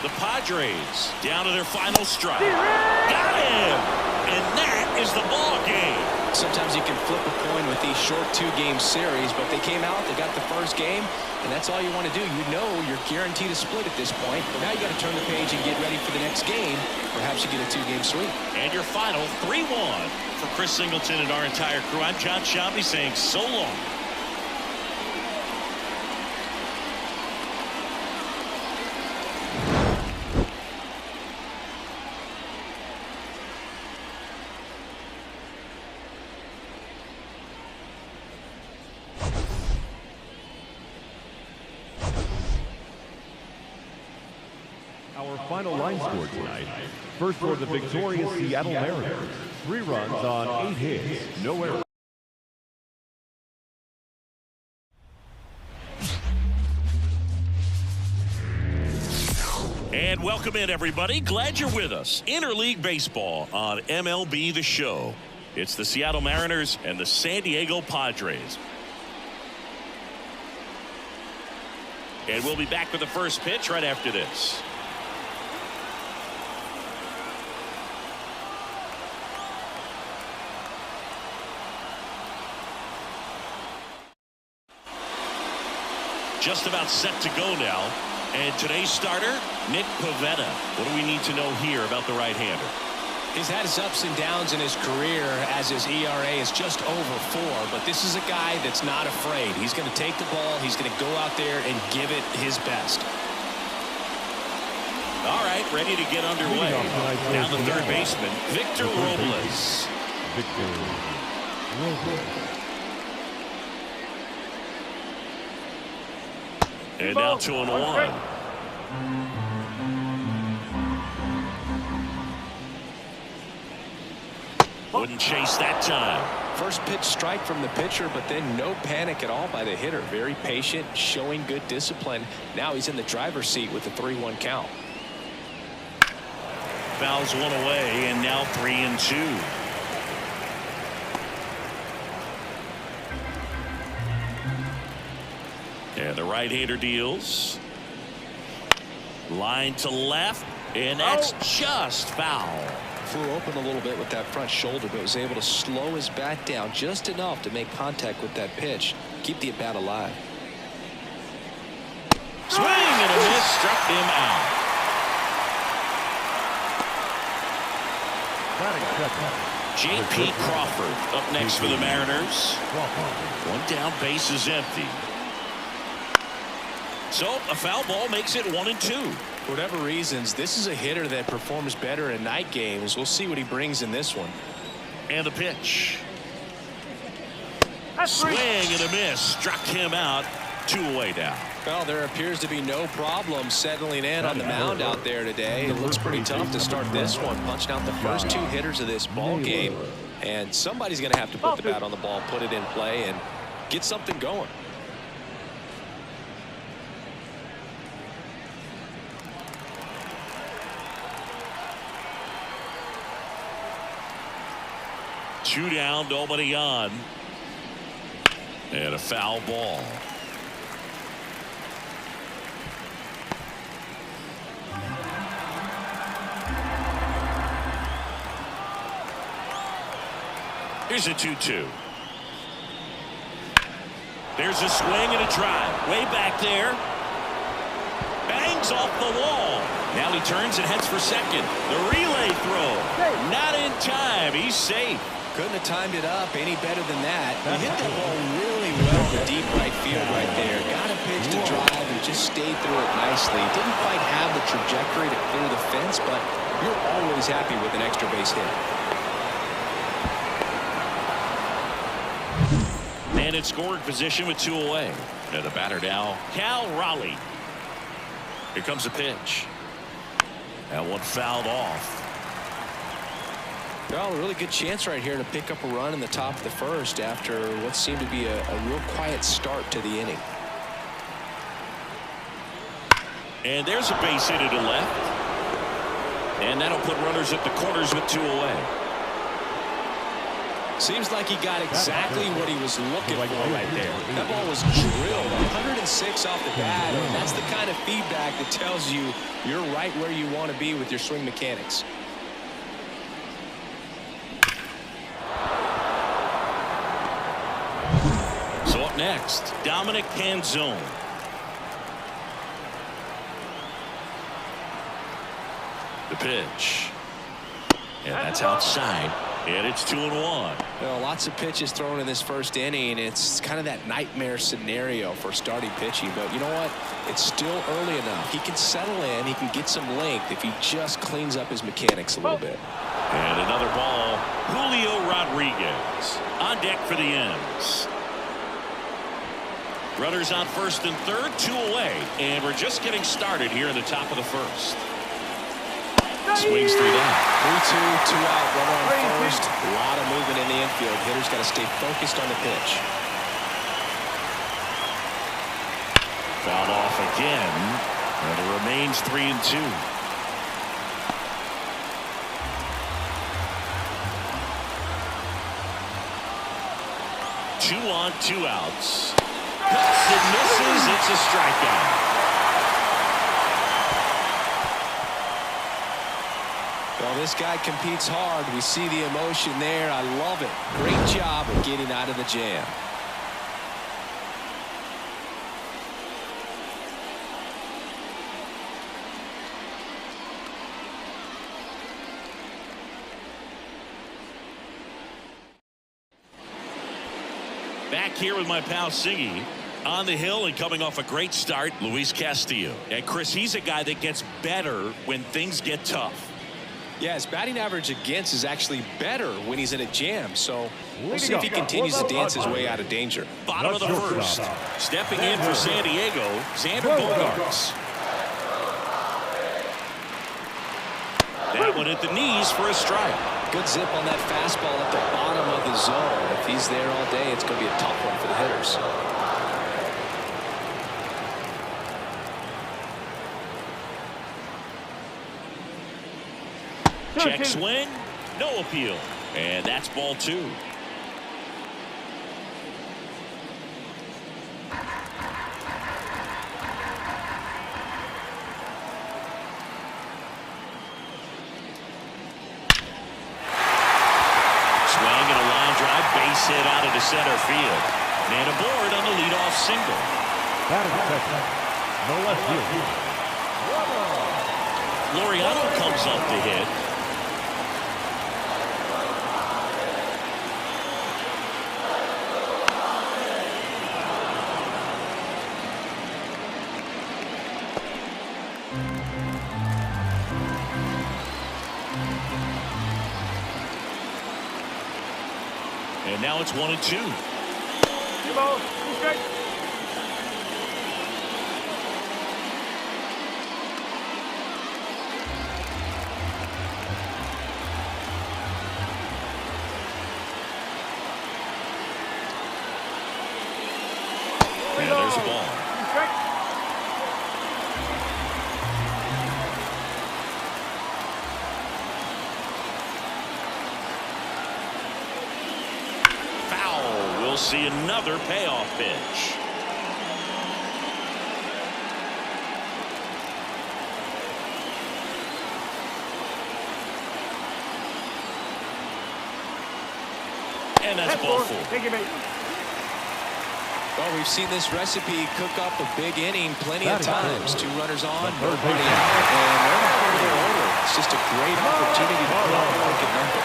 The Padres down to their final strike. Got him! And that is the ball game. Sometimes you can flip a coin with these short 2-game series, but they came out, they got the first game, and that's all you want to do. You know you're guaranteed a split at this point, but now you got to turn the page and get ready for the next game. Perhaps you get a 2-game sweep. And your final 3-1 for Chris Singleton and our entire crew. I'm John Shambi saying so long. Our final line score tonight. First for the victorious Seattle Mariners. 3 runs on 8 hits. No errors. And welcome in, everybody. Glad you're with us. Interleague Baseball on MLB The Show. It's the Seattle Mariners and the San Diego Padres. And we'll be back with the first pitch right after this. Just about set to go now. And today's starter, Nick Vedder. What do we need to know here about the right-hander? He's had his ups and downs in his career as his ERA is just over 4, but this is a guy that's not afraid. He's going to take the ball. He's going to go out there and give it his best. All right, ready to get underway. Down the third baseman, Victor Robles. And now 2-1. Wouldn't chase that time. First pitch strike from the pitcher, but then no panic at all by the hitter. Very patient, showing good discipline. Now he's in the driver's seat with the 3-1 count. Fouls one away, and now 3-2. And the right-hander deals. Line to left, and that's just foul. Flew open a little bit with that front shoulder, but was able to slow his bat down just enough to make contact with that pitch. Keep the at-bat alive. Swing and a miss, struck him out. J.P. Crawford up next for the Mariners. One down, base is empty. So a foul ball makes it 1-2. For whatever reasons, this is a hitter that performs better in night games. We'll see what he brings in this one. And the pitch. Swing and a miss, struck him out. 2 away now. Well, there appears to be no problem settling in on the mound out there today. It looks pretty tough to start this one, punching out the first 2 hitters of this ball game, and somebody's going to have to put the bat on the ball, put it in play, and get something going. Two down, nobody on. And a foul ball. Here's a 2-2. There's a swing and a drive. Way back there. Bangs off the wall. Now he turns and heads for second. The relay throw. Not in time. He's safe. Couldn't have timed it up any better than that. He hit that ball really well to deep right field right there. Got a pitch to drive and just stayed through it nicely. Didn't quite have the trajectory to clear the fence, but you're always happy with an extra base hit. And in scoring position with 2 away. And the batter now, Cal Raleigh. Here comes the pitch. That one fouled off. Well, a really good chance right here to pick up a run in the top of the first after what seemed to be a real quiet start to the inning. And there's a base hit to left. And that'll put runners at the corners with 2 away. Seems like he got exactly what he was looking for right there. That ball was drilled 106 off the bat, and that's the kind of feedback that tells you you're right where you want to be with your swing mechanics. So up next, Dominic Canzone. The pitch. And that's outside. And it's 2-1. Well, lots of pitches thrown in this first inning. It's kind of that nightmare scenario for starting pitching. But you know what? It's still early enough. He can settle in. He can get some length if he just cleans up his mechanics a little bit. And another ball. Julio Rodriguez on deck for the M's. Runners on first and third, 2 away. And we're just getting started here in the top of the first. Swings through that. 3-2, 2 out, runner on first. A lot of movement in the infield. Hitter's got to stay focused on the pitch. Fouled off again. And it remains 3-2. Two on, 2 outs. Cuts and misses. It's a strikeout. Well, this guy competes hard. We see the emotion there. I love it. Great job of getting out of the jam. Back here with my pal Siggy. On the hill and coming off a great start, Luis Castillo. And Chris, he's a guy that gets better when things get tough. Yeah, his batting average against is actually better when he's in a jam. So we'll see if he continues to dance his way out of danger. Bottom of the first. Stepping in for San Diego, Xander Bogaerts. That one at the knees for a strike. Good zip on that fastball at the bottom of the zone. If he's there all day, it's going to be a tough one for the hitters. Check swing, no appeal. And that's ball 2. Swing and a line drive, base hit out into center field. And aboard on the leadoff single. That is second. No left field. Laureano comes up to hit. And now it's 1-2. And there's a ball. We'll see another payoff pitch. And that's ball full. Take it, mate. Well, we've seen this recipe cook up a big inning plenty of times. 2 runners on, nobody out, and they're not going to their order. It's just a great opportunity to put up a wicked number.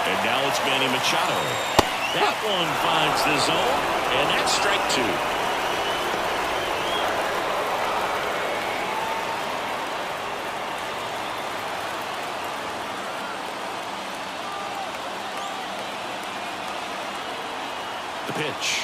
And now it's Manny Machado. That one finds the zone, and that's strike 2. The pitch.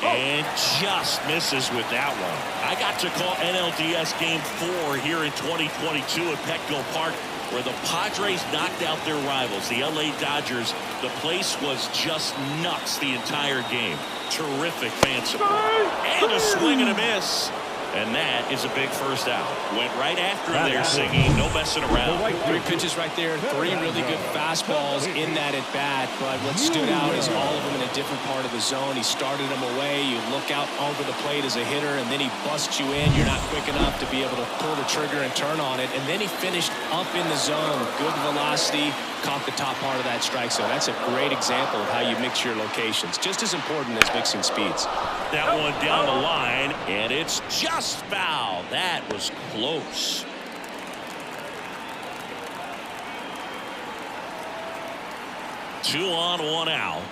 And just misses with that one. I got to call NLDS Game 4 here in 2022 at Petco Park, where the Padres knocked out their rivals, the LA Dodgers. The place was just nuts the entire game. Terrific fan support. And a swing and a miss. And that is a big first out. Went right after him there, singing, no messing around. 3 pitches right there, 3 really good fastballs in that at bat. But what stood out is all of them in a different part of the zone. He started them away. You look out over the plate as a hitter, and then he busts you in. You're not quick enough to be able to pull the trigger and turn on it. And then he finished up in the zone. Good velocity, caught the top part of that strike zone. That's a great example of how you mix your locations. Just as important as mixing speeds. That one down the line, and it's just foul. That was close. Two on, 1 out.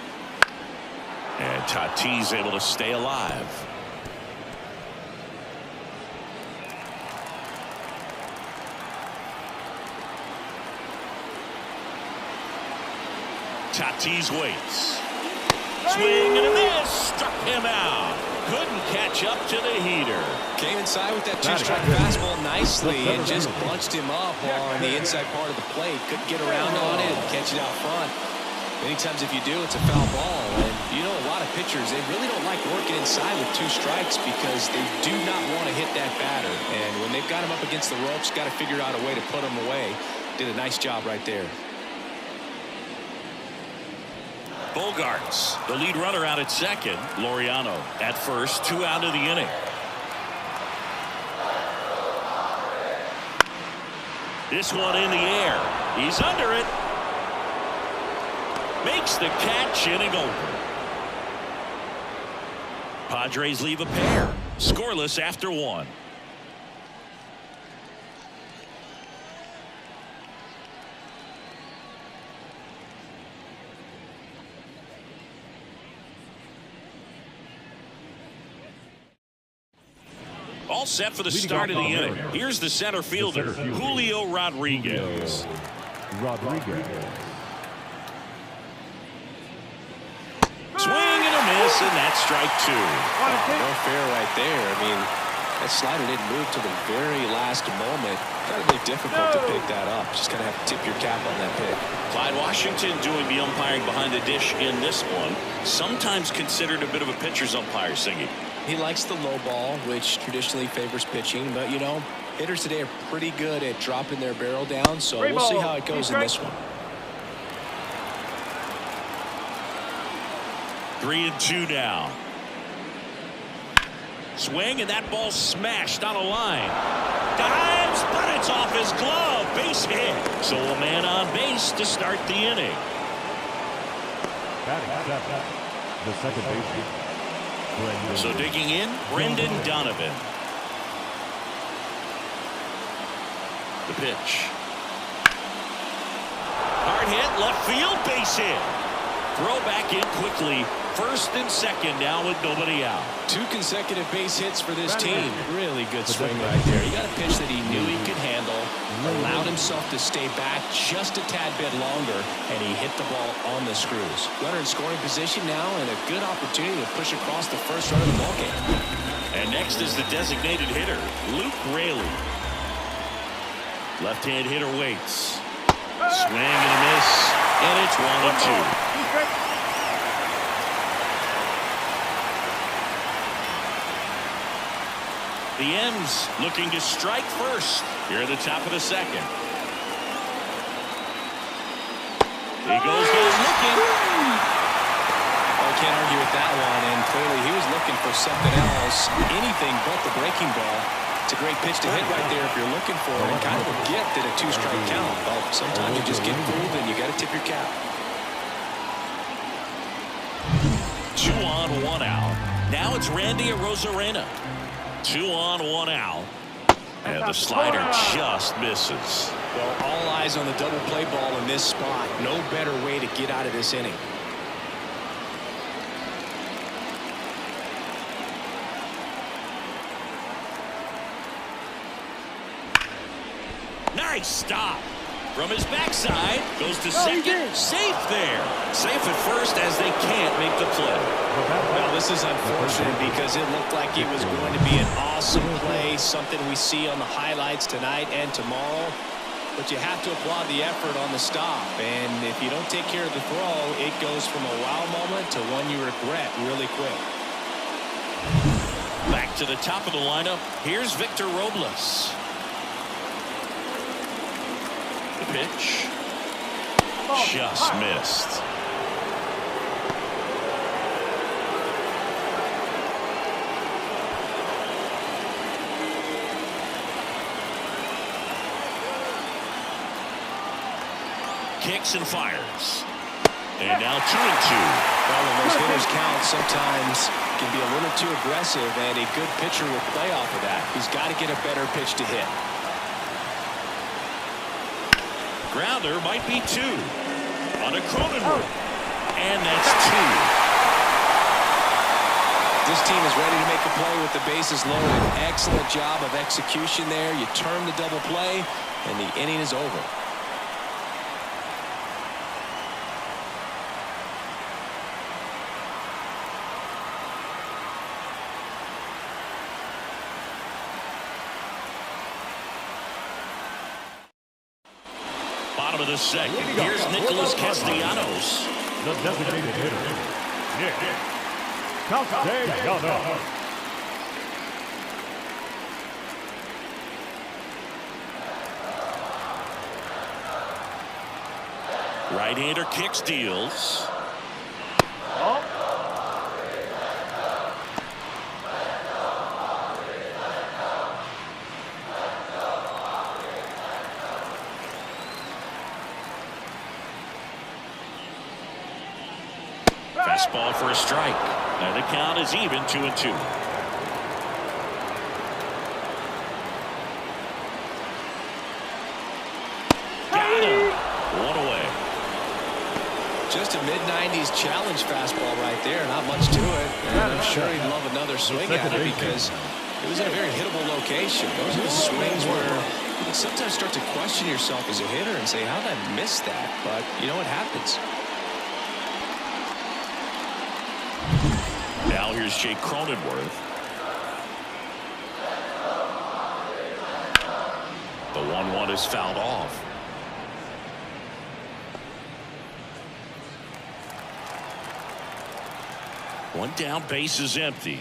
And Tatis able to stay alive. Tatis waits. Swing and a miss. Struck him out. Couldn't catch up to the heater. Came inside with that 2-strike fastball nicely and just bunched him up on the inside part of the plate. Couldn't get around on it and catch it out front. Many times if you do, it's a foul ball. And you know, a lot of pitchers, they really don't like working inside with 2 strikes because they do not want to hit that batter. And when they've got him up against the ropes, got to figure out a way to put him away. Did a nice job right there. Bogarts, the lead runner out at second. Laureano at first, 2 out of the inning. This one in the air. He's under it. Makes the catch, inning over. Padres leave a pair. Scoreless after 1. All set for the start of the inning. Here's the center fielder, Julio Rodriguez. Swing and a miss, and that's strike 2. No fair right there. I mean, that slider didn't move to the very last moment. Incredibly difficult to pick that up. Just going to have to tip your cap on that pick. Clyde Washington doing the umpiring behind the dish in this one. Sometimes considered a bit of a pitcher's umpire, Singy. He likes the low ball, which traditionally favors pitching. But, you know, hitters today are pretty good at dropping their barrel down. So we'll see how it goes in this one. 3-2 now. Swing, and that ball smashed on a line. Dives, but it's off his glove. Base hit. So a man on base to start the inning. The second baseman. So digging in, Brendan Donovan. The pitch. Hard hit, left field, base hit. Throw back in quickly. First and second now with nobody out. 2 consecutive base hits for this team. Really good swing right there. He got a pitch that he knew he could handle, allowed himself to stay back just a tad bit longer, and he hit the ball on the screws. Runner in scoring position now, and a good opportunity to push across the first run of the ballgame. And next is the designated hitter, Luke Raley. Left-hand hitter waits. Swing and a miss, and it's 1-2. The M's looking to strike first here at the top of the second. He goes looking. I can't argue with that one, and clearly he was looking for something else, anything but the breaking ball. It's a great pitch to hit right there if you're looking for it, and kind of a gift at a 2-strike count. Well, sometimes you just get fooled and you got to tip your cap. 2 on, 1 out. Now it's Randy Arozarena. 2 on, 1 out. And the slider just misses. Well, all eyes on the double play ball in this spot. No better way to get out of this inning. Nice stop. From his backside, goes to second. Safe there. Safe at first as they can't make the play. Well, this is unfortunate because it looked like it was going to be an awesome play, something we see on the highlights tonight and tomorrow. But you have to applaud the effort on the stop. And if you don't take care of the throw, it goes from a wow moment to one you regret really quick. Back to the top of the lineup. Here's Victor Robles. The pitch. Just missed. Kicks and fires. And now 2-2. Well, when those hitters count, sometimes can be a little too aggressive, and a good pitcher will play off of that. He's got to get a better pitch to hit. Grounder might be 2 on a Cronenworth. And that's 2. This team is ready to make a play with the bases loaded. Excellent job of execution there. You turn the double play, and the inning is over. Bottom of the second. Here's Nicholas Castellanos. The designated hitter, Nick Castellanos. Right-hander kicks, deals. Fastball for a strike. And the count is even, 2-2. Got him. 1 away. Just a mid-90s challenge fastball right there. Not much to it. And I'm sure he'd love another swing at it because it was in a very hittable location. Those are the swings where you can sometimes start to question yourself as a hitter and say, how did I miss that? But, you know, it happens. Now here's Jake Cronenworth. The 1-1 is fouled off. One down, base is empty.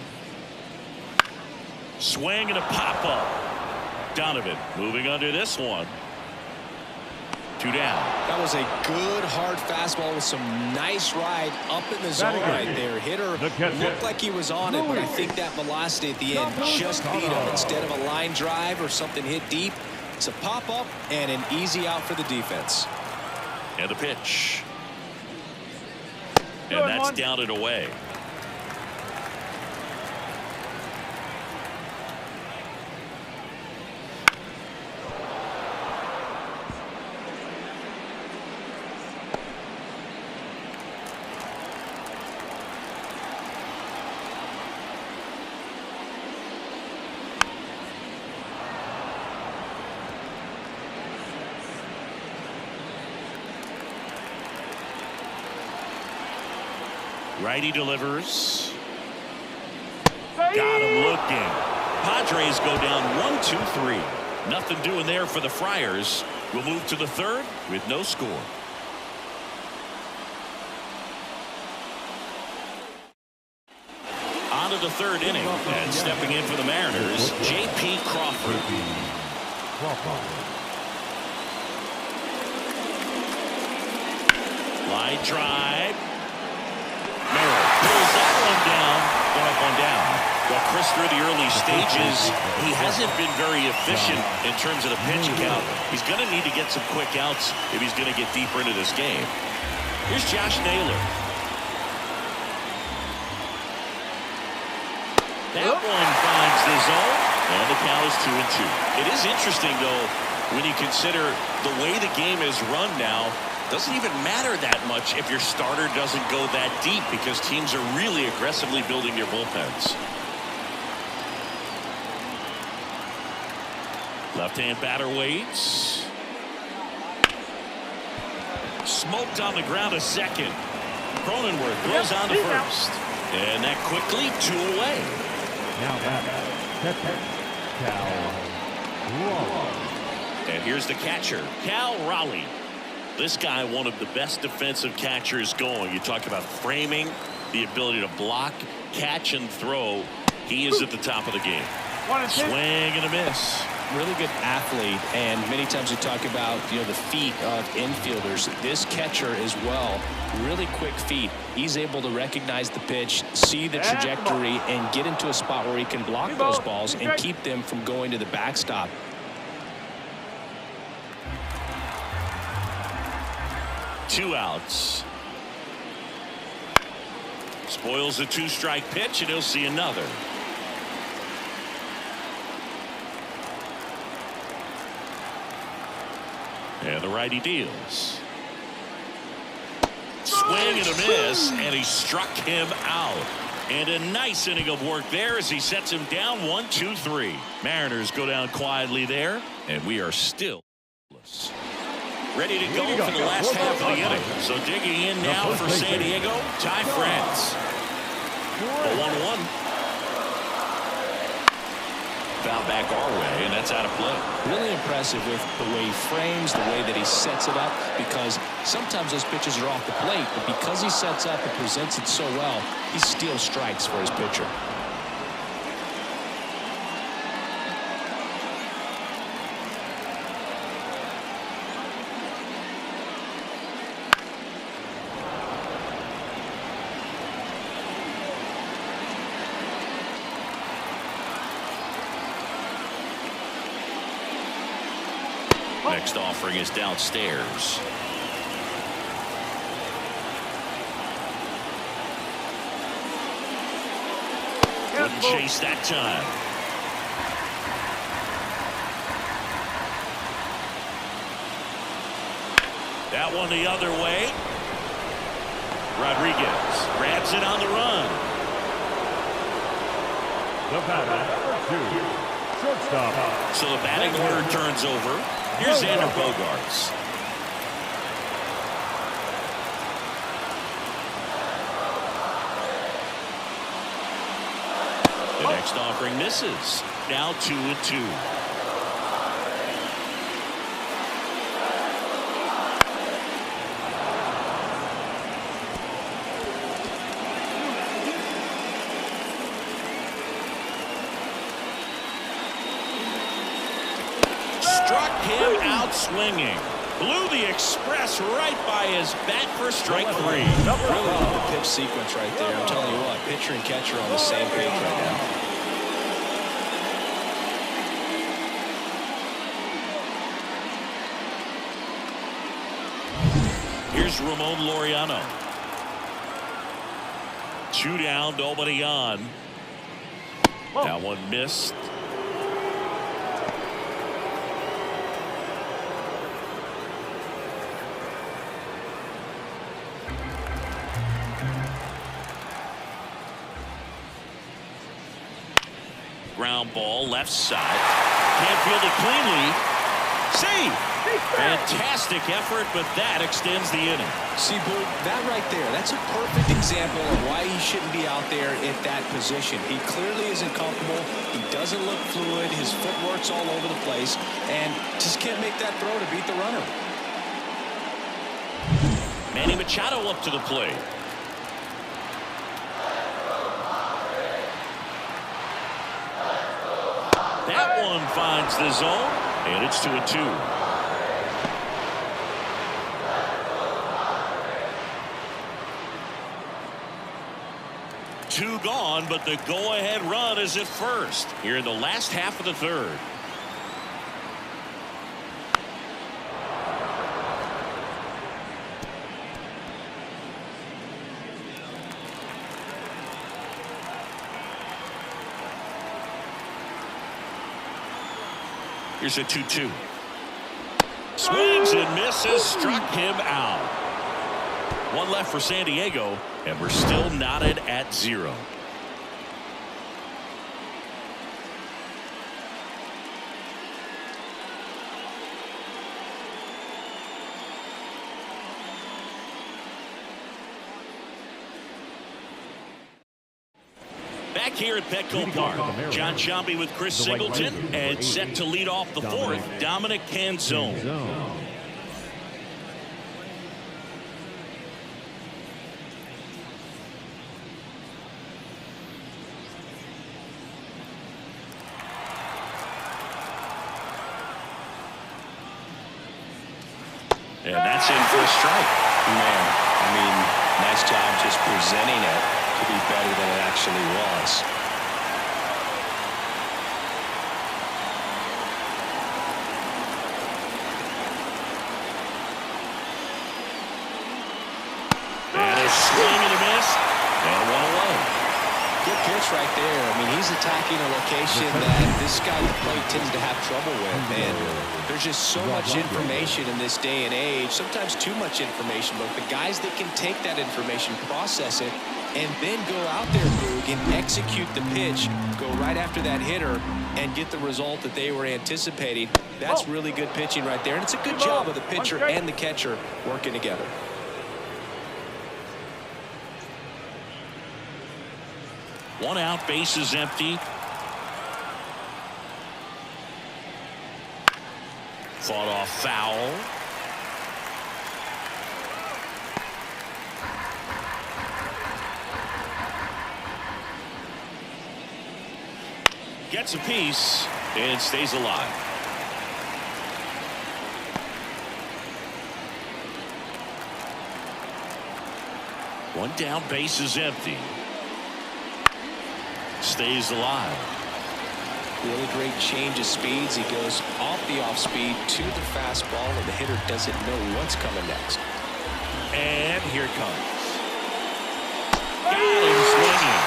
Swing and a pop-up. Donovan moving under this one. 2 down. That was a good hard fastball with some nice ride up in the zone right there. Hitter looked like he was on it, but I think that velocity at the end just beat him. Instead of a line drive or something hit deep, it's a pop-up and an easy out for the defense. And the pitch. And that's down and away. Righty delivers. Got him looking. Padres go down 1-2-3. Nothing doing there for the Friars. We'll move to the third with no score. On to the third inning. And stepping in for the Mariners, J.P. Crawford. Line drive. Merrill pulls that one down. One down. Well, Chris, through the early stages, he hasn't been very efficient in terms of the pitch count. He's going to need to get some quick outs if he's going to get deeper into this game. Here's Josh Naylor. That one finds the zone, and the count is 2-2. It is interesting, though, when you consider the way the game is run now. Doesn't even matter that much if your starter doesn't go that deep because teams are really aggressively building their bullpens. Left-hand batter waits. Smoked on the ground to second. Cronenworth goes on to first. And that quickly 2 away. Now batter, Cal Raleigh. And here's the catcher, Cal Raleigh. This guy, one of the best defensive catchers going. You talk about framing, the ability to block, catch, and throw. He is at the top of the game. Swing and a miss. Really good athlete, and many times we talk about the feet of infielders. This catcher as well, really quick feet. He's able to recognize the pitch, see the trajectory, and get into a spot where he can block those balls and keep them from going to the backstop. Two outs. Spoils a 2-strike pitch, and he'll see another. And the righty deals. Swing and a miss, and he struck him out. And a nice inning of work there as he sets him down 1-2-3. Mariners go down quietly there, and we are still ready to go for the last half of the inning. So digging in now for San Diego, Ty France. A 1-1. Foul back our way, and that's out of play. Really impressive with the way he frames, the way that he sets it up, because sometimes those pitches are off the plate, but because he sets up and presents it so well, he steals strikes for his pitcher. Next offering is downstairs. Wouldn't chase that time. That one the other way. Rodriguez grabs it on the run. The batter, 2, shortstop. So the batting order turns over. Here's Xander Bogaerts. The next offering misses. Now 2-2. Struck him out swinging. Blew the express right by his bat for strike 3. Really love the pitch sequence right there. I'm telling you what, pitcher and catcher on the same page right now. Here's Ramon Laureano. 2 down, nobody on. That one missed. Ground ball left side. Can't field it cleanly. See, fantastic effort, but that extends the inning. See, Boo, that right there, that's a perfect example of why he shouldn't be out there at that position. He clearly isn't comfortable. He doesn't look fluid. His footwork's all over the place, and just can't make that throw to beat the runner. Manny Machado up to the plate. That one finds the zone, and it's 2-2. Two gone, but the go-ahead run is at first here in the last half of the third. Here's a 2-2. Swings and misses, struck him out. One left for San Diego, and we're still knotted at 0. Back here at Petco Park, John Sciambi with Chris Singleton, and set to lead off the fourth, Dominic Canzone. And that's in for a strike. Man, I mean, nice job just presenting it to be better than it actually was. And a swing and a miss, and 1 away. Good pitch right there. I mean, he's attacking a location that this guy at the plate tends to have trouble with. And there's just so much information in this day and age, sometimes too much information. But the guys that can take that information, process it, and then go out there, Boog, and execute the pitch, go right after that hitter, and get the result that they were anticipating. That's really good pitching right there. And it's a good job of the pitcher and the catcher working together. One out, base is empty. Fought off foul. Gets a piece and stays alive. One down, base is empty. Stays alive. Really great change of speeds. He goes off the off speed to the fastball, and the hitter doesn't know what's coming next. And here it comes. Got him swinging.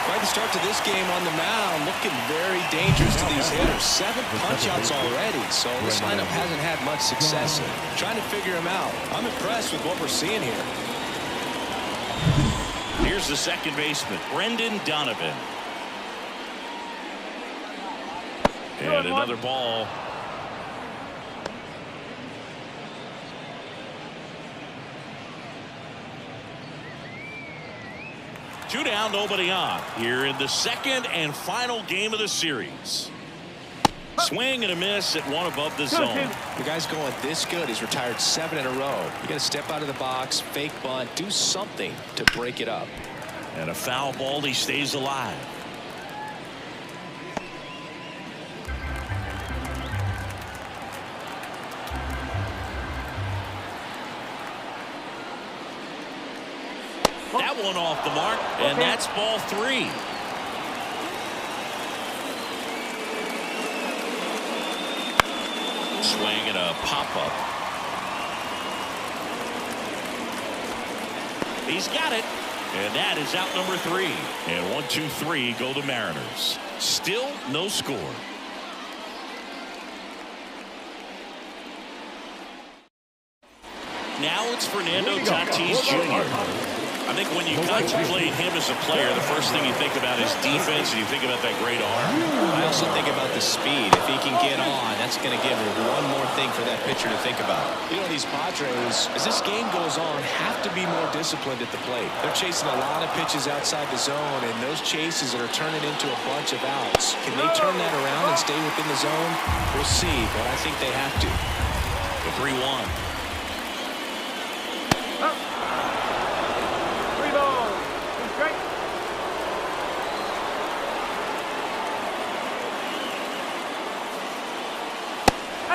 Quite the start to this game on the mound. Looking very dangerous to these hitters. 7 punch-outs already, so this lineup hasn't had much success in trying to figure him out. I'm impressed with what we're seeing here. Here's the second baseman, Brendan Donovan. And another ball. Two down, nobody on. Here in the second and final game of the series. Swing and a miss at one above the zone. The guy's going this good. He's retired 7 in a row. You got to step out of the box, fake bunt, do something to break it up. And a foul ball, he stays alive. That one off the mark, and that's ball 3. Swing and a pop-up. He's got it. And that is out number 3. And 1, 2, 3 go the Mariners. Still no score. Now it's Fernando Tatis Jr. I think when you contemplate him as a player, the first thing you think about is defense, and you think about that great arm. I also think about the speed. If he can get on, that's going to give him one more thing for that pitcher to think about. You know, these Padres, as this game goes on, have to be more disciplined at the plate. They're chasing a lot of pitches outside the zone, and those chases are turning into a bunch of outs. Can they turn that around and stay within the zone? We'll see, but I think they have to. The 3-1.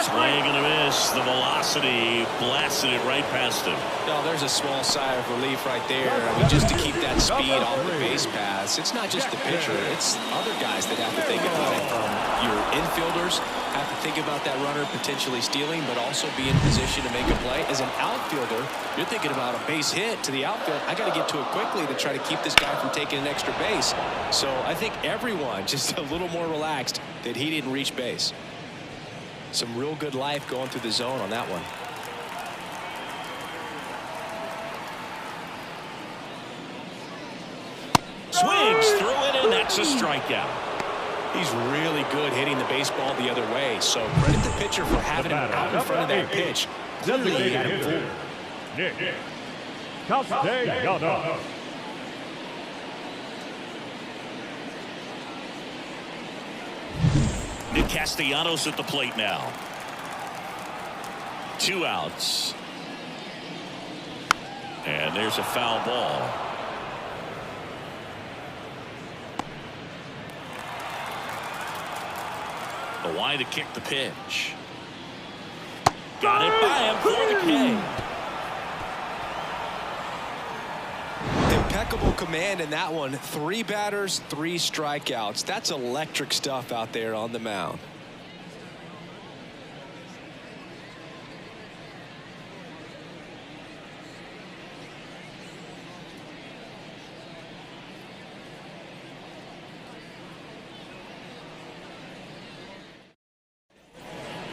Swing and a miss. The velocity blasted it right past him. No, there's a small sigh of relief right there. I mean, just to keep that speed off the base paths. It's not just the pitcher. It's other guys that have to think about it, from your infielders have to think about that runner potentially stealing, but also be in position to make a play. As an outfielder, you're thinking about a base hit to the outfield. I got to get to it quickly to try to keep this guy from taking an extra base. So I think everyone just a little more relaxed that he didn't reach base. Some real good life going through the zone on that one. Swings through it, and that's a strikeout. He's really good hitting the baseball the other way. So credit the pitcher for having him out in front of that pitch. Clearly he had him fooled. Nick Castellanos. Nick Castellanos at the plate now. 2 outs. And there's a foul ball. The wide to kick the pitch. Got it by him for the K. Impeccable command in that one. 3 batters, 3 strikeouts. That's electric stuff out there on the mound.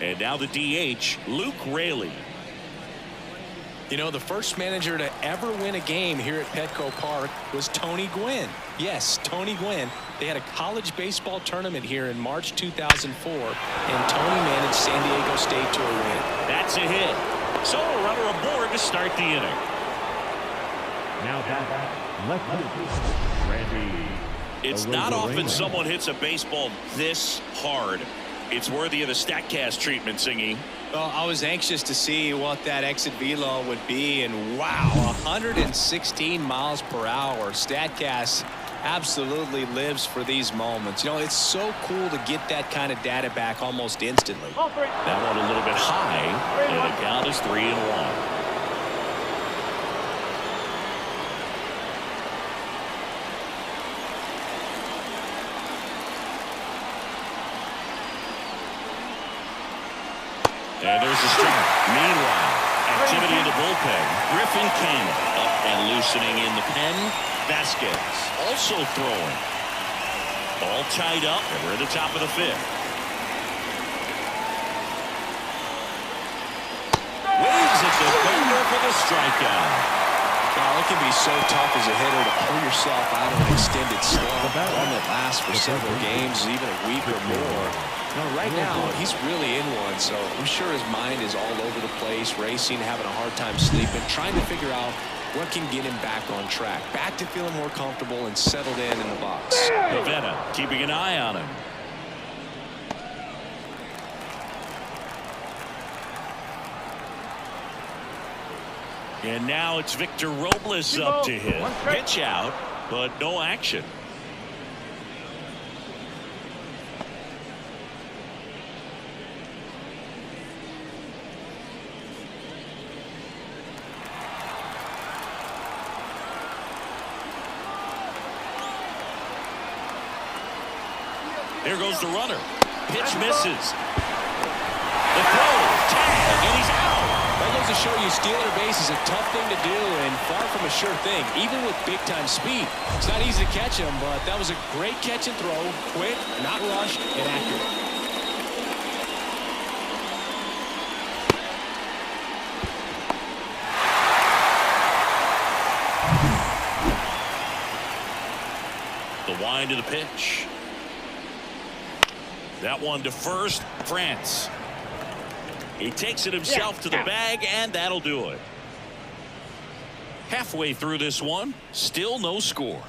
And now the DH, Luke Raley. You know, the first manager to ever win a game here at Petco Park was Tony Gwynn. Yes, Tony Gwynn. They had a college baseball tournament here in March 2004, and Tony managed San Diego State to a win. That's a hit. So a runner aboard to start the inning. Now back, left Randy. It's not often someone hits a baseball this hard. It's worthy of the StatCast treatment, Singy. Well, I was anxious to see what that exit velo would be, and wow, 116 miles per hour. StatCast absolutely lives for these moments. You know, it's so cool to get that kind of data back almost instantly. That one a little bit high, and the count is 3-1. And there's a strike. Meanwhile, activity in the bullpen. Griffin Cannon up and loosening in the pen. Vasquez also throwing. All tied up, and we're at the top of the 5th. Waves at the Vedder for the strikeout. Now, it can be so tough as a hitter to pull yourself out of an extended slump, one that lasts for several games, even a week or more. You know, right now, he's really in one, so I'm sure his mind is all over the place, racing, having a hard time sleeping, trying to figure out what can get him back on track, back to feeling more comfortable and settled in the box. Vedder keeping an eye on him. And now it's Victor Robles up to hit. Pitch out, but no action. There goes the runner. Pitch misses. The throw, tag, and he's out. That goes to show you stealing a base is a tough thing to do and far from a sure thing, even with big-time speed. It's not easy to catch him, but that was a great catch and throw, quick, not rushed, and accurate. The wind of the pitch. That one to first, France. He takes it himself to the bag, and that'll do it. Halfway through this one, still no score.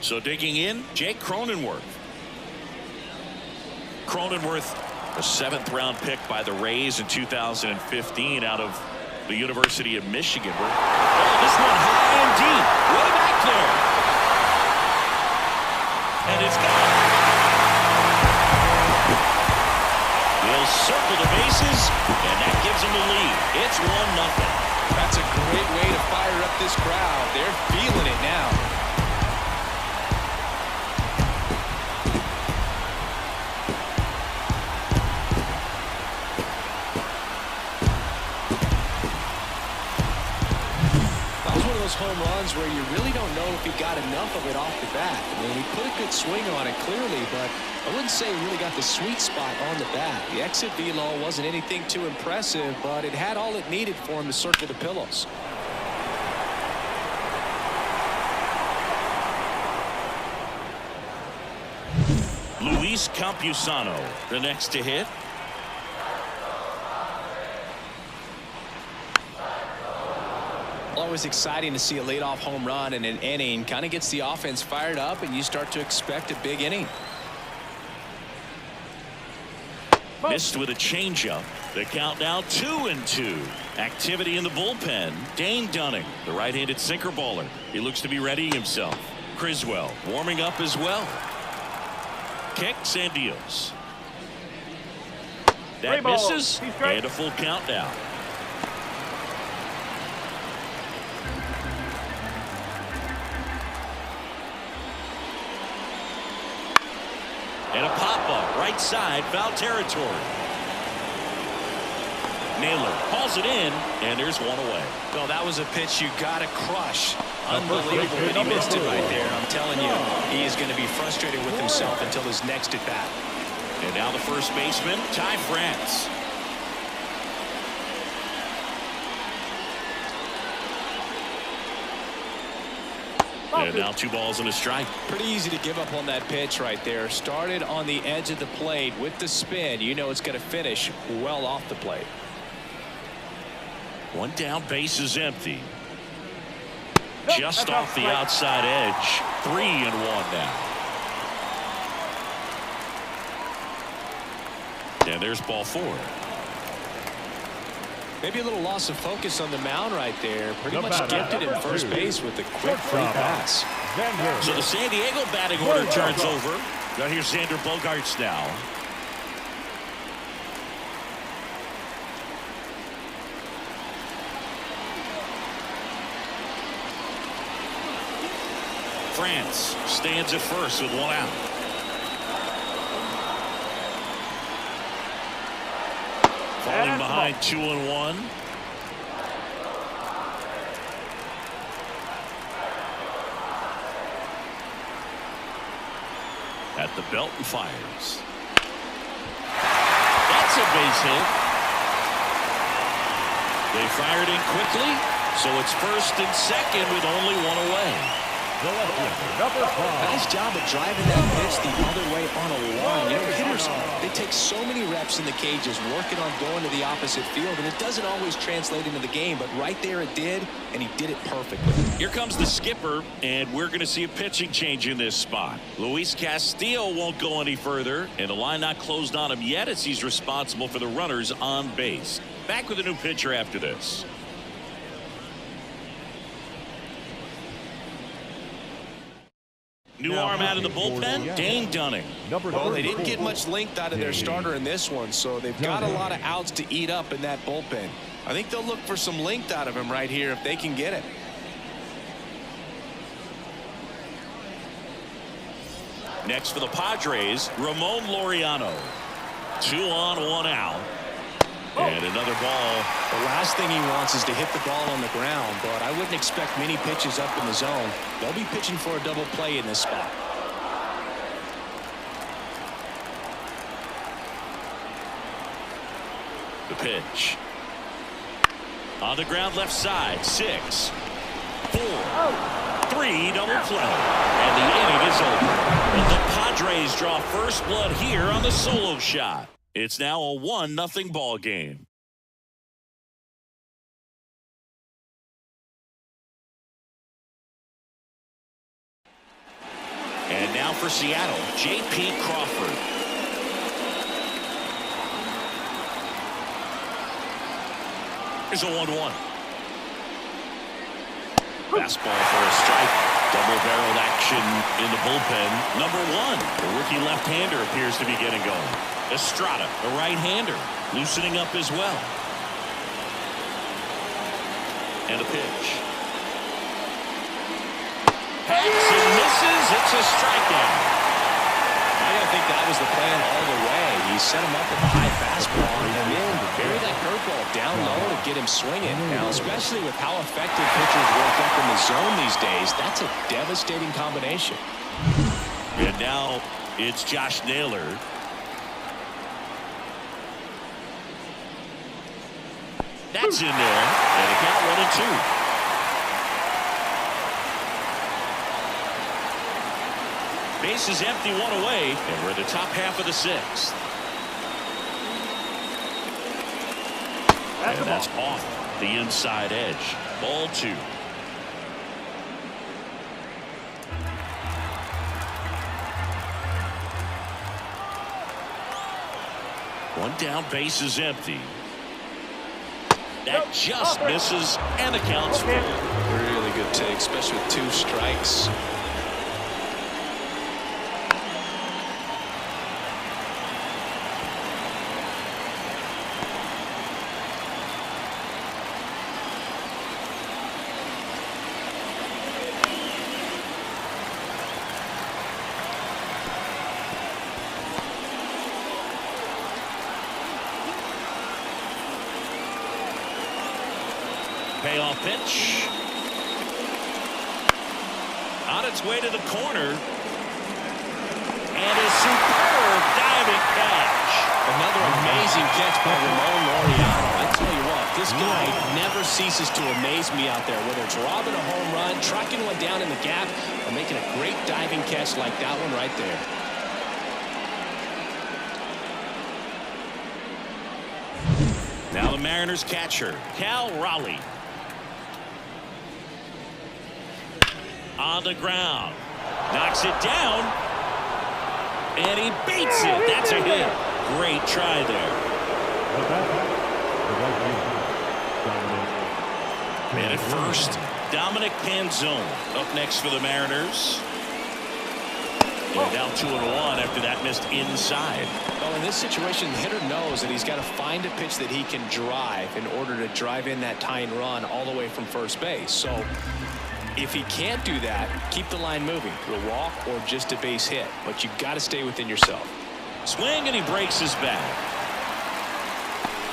So digging in, Jake Cronenworth. Cronenworth, a 7th-round pick by the Rays in 2015 out of the University of Michigan. Oh, this one high and deep, way back there. And it's gone. He'll circle the bases, and that gives him the lead. It's 1-0. That's a great way to fire up this crowd. They're feeling it now. That was one of those home runs where you really don't know if he got enough of it off the bat. I mean, he put a good swing on it clearly, but I wouldn't say he really got the sweet spot on the bat. The exit velo wasn't anything too impressive, but it had all it needed for him to circle the pillows. Luis Campusano, the next to hit. Always exciting to see a leadoff home run in an inning. Kind of gets the offense fired up, and you start to expect a big inning. Missed with a changeup. The count now 2-2. Activity in the bullpen. Dane Dunning, the right-handed sinker baller. He looks to be readying himself. Criswell warming up as well. Kicks and deals. That misses, and a full count now. And a pop-up, right side, foul territory. Naylor hauls it in, and there's one away. Well, that was a pitch you got to crush. Unbelievable that he missed it right there. I'm telling you, he is going to be frustrated with himself until his next at-bat. And now the first baseman, Ty France. And now 2 balls and a strike. Pretty easy to give up on that pitch right there. Started on the edge of the plate with the spin. You know it's going to finish well off the plate. One down, base is empty. Just off the outside edge. 3-1 now. And there's ball 4. Maybe a little loss of focus on the mound right there. Pretty much gifted in first base with a quick free pass. So the San Diego batting order turns over. Now here's Xander Bogaerts now. France stands at first with 1 out. Falling behind 2-1. At the belt and fires. That's a base hit. They fired in quickly, so it's first and second with only 1 away. Nice job of driving that pitch the other way on a line. You know, hitters, they take so many reps in the cages working on going to the opposite field, and it doesn't always translate into the game, but right there it did, and he did it perfectly. Here comes the skipper, and we're going to see a pitching change in this spot. Luis Castillo won't go any further, and the line not closed on him yet as he's responsible for the runners on base. Back with a new pitcher after this. New arm out of the bullpen, Dane Dunning. Well, they didn't get much length out of their starter in this one, so they've got a lot of outs to eat up in that bullpen. I think they'll look for some length out of him right here if they can get it. Next for the Padres, Ramon Laureano. 2 on, 1 out. And another ball. The last thing he wants is to hit the ball on the ground, but I wouldn't expect many pitches up in the zone. They'll be pitching for a double play in this spot. The pitch. On the ground left side, 6, 4, 3, double play. And the inning is over. But the Padres draw first blood here on the solo shot. It's now a 1-0 ball game. And now for Seattle, J.P. Crawford. Here's a 1-1. Fastball for a strike. Double-barreled action in the bullpen. Number 1, the rookie left-hander appears to be getting going. Estrada, the right-hander, loosening up as well. And a pitch. Hacks and misses. It's a strikeout. I gotta think that was the plan all the way. He set him up with a high fastball and then bury that curveball down low to get him swinging. Now, especially with how effective pitchers work up in the zone these days, that's a devastating combination. And now it's Josh Naylor. That's in there. And a count 1-2. Base is empty, one away, and we're in the top half of the sixth. And that's off the inside edge. Ball 2. One down, base is empty. That just misses, and the count's full. Really good take, especially with 2 strikes. Payoff pitch. On its way to the corner. And a superb diving catch. Another amazing catch by Ramon Laureano. I tell you what, this guy never ceases to amaze me out there. Whether it's robbing a home run, tracking one down in the gap, or making a great diving catch like that one right there. Now the Mariners catcher, Cal Raleigh. On the ground. Knocks it down. And he beats it. That's a hit. Great try there. And at first, Dominic Panzone up next for the Mariners. And down 2-1 after that missed inside. Well, in this situation, the hitter knows that he's got to find a pitch that he can drive in order to drive in that tying run all the way from first base. So if he can't do that, keep the line moving through a walk or just a base hit. But you got to stay within yourself. Swing, and he breaks his back.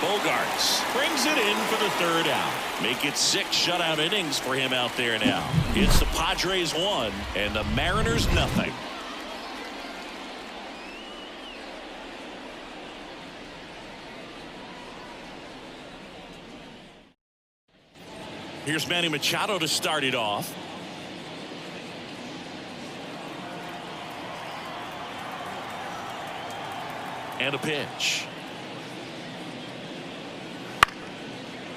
Bogarts brings it in for the 3rd out. Make it 6 shutout innings for him out there now. It's the Padres 1 and the Mariners nothing. Here's Manny Machado to start it off. And a pitch.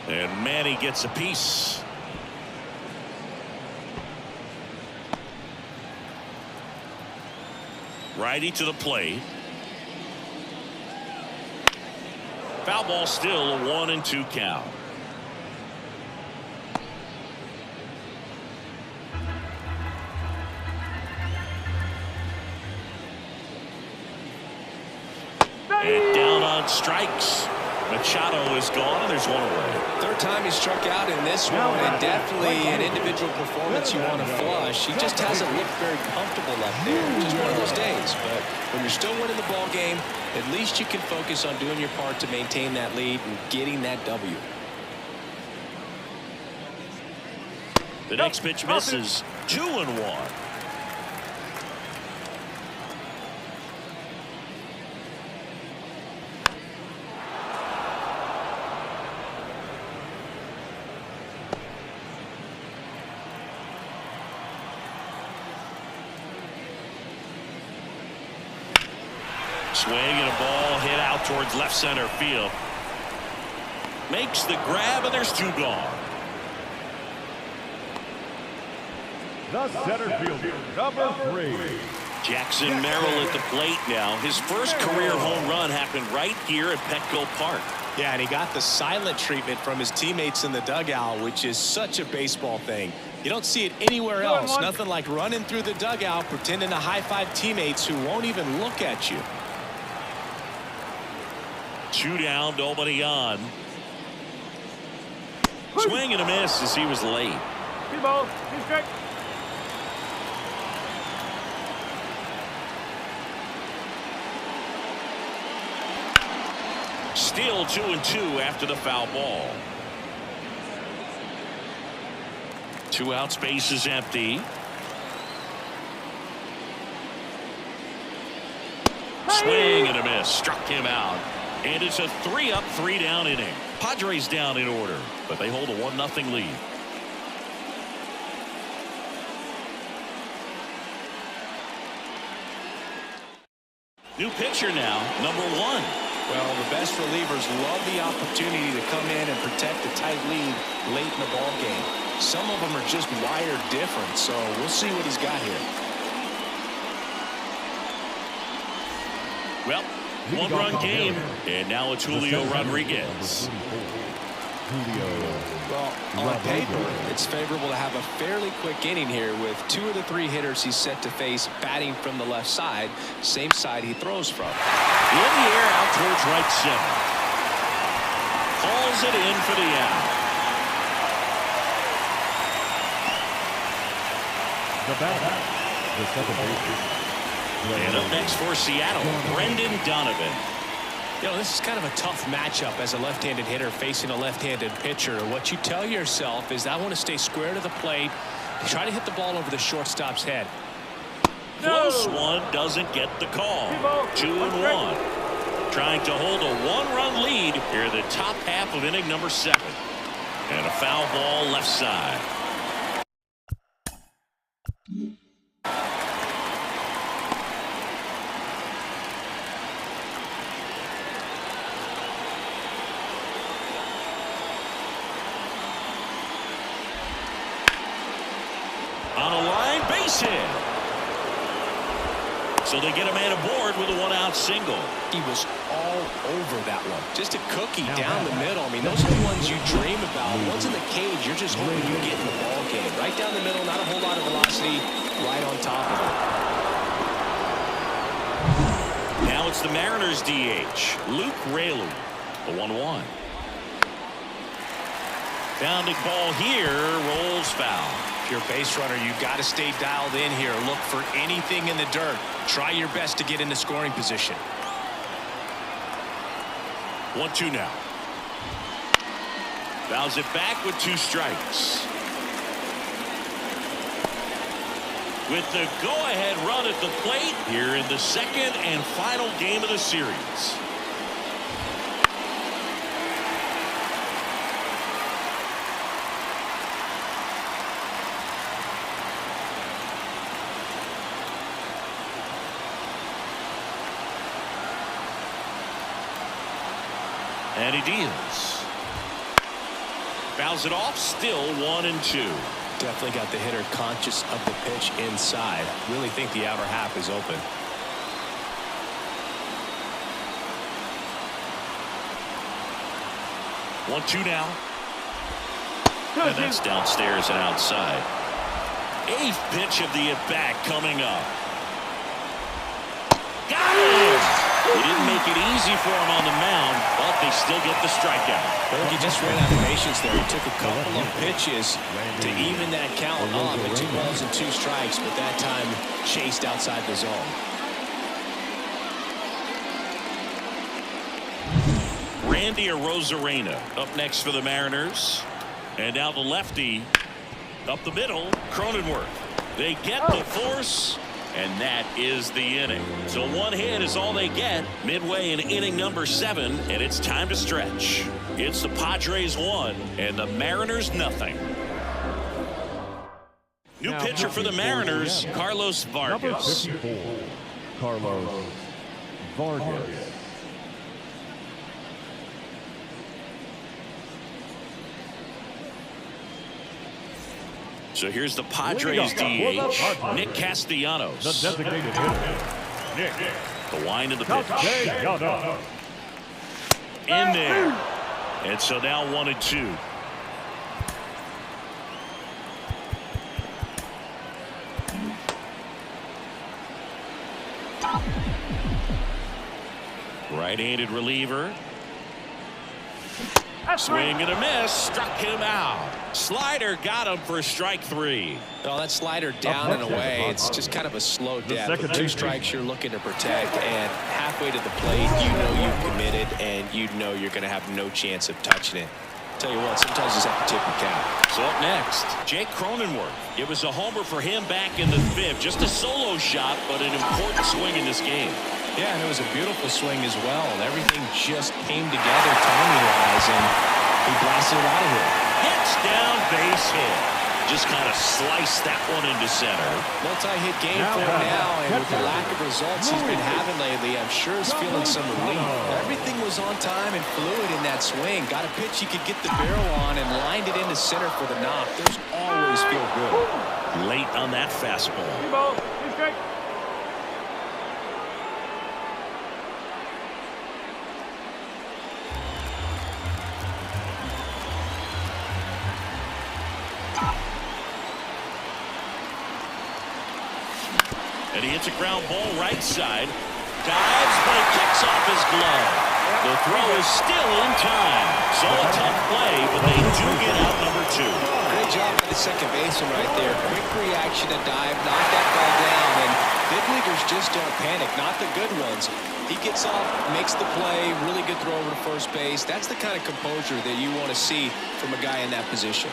And Manny gets a piece. Righty to the plate. Foul ball, still a 1-2 count. And down on strikes. Machado is gone, and there's 1 away. 3rd time he struck out in this one, and definitely an individual performance you want to flush. He just hasn't looked very comfortable up there. Just one of those days. But when you're still winning the ball game, at least you can focus on doing your part to maintain that lead and getting that W. The next pitch misses. 2-1. Swing and a ball hit out towards left center field. Makes the grab, and there's 2 gone. The center fielder, number 3. Jackson Merrill at the plate now. His first career home run happened right here at Petco Park. Yeah, and he got the silent treatment from his teammates in the dugout, which is such a baseball thing. You don't see it anywhere else. Nothing like running through the dugout, pretending to high-five teammates who won't even look at you. 2 down, nobody on. Swing and a miss as he was late. 2 balls, 2 strikes. Still 2-2 after the foul ball. 2 outs, base is empty. Swing and a miss. Struck him out. And it's a 3-up, 3-down inning. Padres down in order, but they hold a 1-0 lead. New pitcher now, number 1. Well, the best relievers love the opportunity to come in and protect a tight lead late in the ball game. Some of them are just wired different, so we'll see what he's got here. Well, 1-run game, and now it's Julio Rodriguez. Well, on paper, it's favorable to have a fairly quick inning here with 2 of the 3 hitters he's set to face batting from the left side, same side he throws from. In the air out towards right center. Calls it in for the out. The batter, the second baseman. And up next for Seattle, Brendan Donovan. You know, this is kind of a tough matchup as a left-handed hitter facing a left-handed pitcher. What you tell yourself is I want to stay square to the plate, try to hit the ball over the shortstop's head. Close one, doesn't get the call. 2-1. Trying to hold a 1-run lead here in the top half of inning number 7. And a foul ball left side. On a line, base hit. So they get a man aboard with a 1-out single. He was all over that one. Just a cookie down the middle. I mean, those are the ones you dream about. Once in the cage, you're just hoping you get in the ball game. Right down the middle, not a whole lot of velocity, right on top of it. Now it's the Mariners DH, Luke Raley, the 1-1. Pounding ball here, rolls foul. If you're a base runner, you got to stay dialed in here. Look for anything in the dirt. Try your best to get into scoring position. 1-2 now. Fouls it back with 2 strikes. With the go-ahead run at the plate here in the second and final game of the series. And he deals. Fouls it off, still 1-2. Definitely got the hitter conscious of the pitch inside. Really think the outer half is open. One, 2 now. And that's downstairs and outside. 8th pitch of the at-bat coming up. Got it! He didn't make it easy for him on the mound, but they still get the strikeout. I think he just ran out of patience there. He took a couple of pitches to even that count up at 2 balls and 2 strikes, but that time chased outside the zone. Randy Arozarena up next for the Mariners. And now the lefty up the middle, Cronenworth. They get the force. And that is the inning. So 1 hit is all they get midway in inning number 7, and it's time to stretch. It's the Padres 1 and the Mariners nothing. New pitcher for the Mariners, Carlos Vargas. Number 54, Carlos Vargas. So here's the Padres DH, Nick Castellanos. The designated hitter, Nick. The wind of the pitch. Castellanos. In there. And so now 1-2. Right-handed reliever. Swing and a miss. Struck him out. Slider got him for strike 3. Well, that slider down and away, it's just kind of a slow death. With 2 strikes you're looking to protect, and halfway to the plate, you know you've committed, and you know you're going to have no chance of touching it. Tell you what, sometimes you just have to tip your cap. So up next, Jake Cronenworth. It was a homer for him back in the 5th. Just a solo shot, but an important swing in this game. Yeah, and it was a beautiful swing as well. Everything just came together timing-wise, and he blasted it out of here. Hits down, base hit. Just kind of sliced that one into center. Multi-hit game for him now, and with the lack of results he's been having lately, I'm sure he's feeling some relief. Everything was on time and fluid in that swing. Got a pitch he could get the barrel on and lined it into center for the knock. Those always feel good. Late on that fastball. And he hits a ground ball right side. Dives, but it kicks off his glove. The throw is still in time. So a tough play, but they do get out number 2. Great job by the second baseman right there. Quick reaction to dive, knock that ball down, and big leaguers just don't panic, not the good ones. He gets off, makes the play, really good throw over to first base. That's the kind of composure that you want to see from a guy in that position.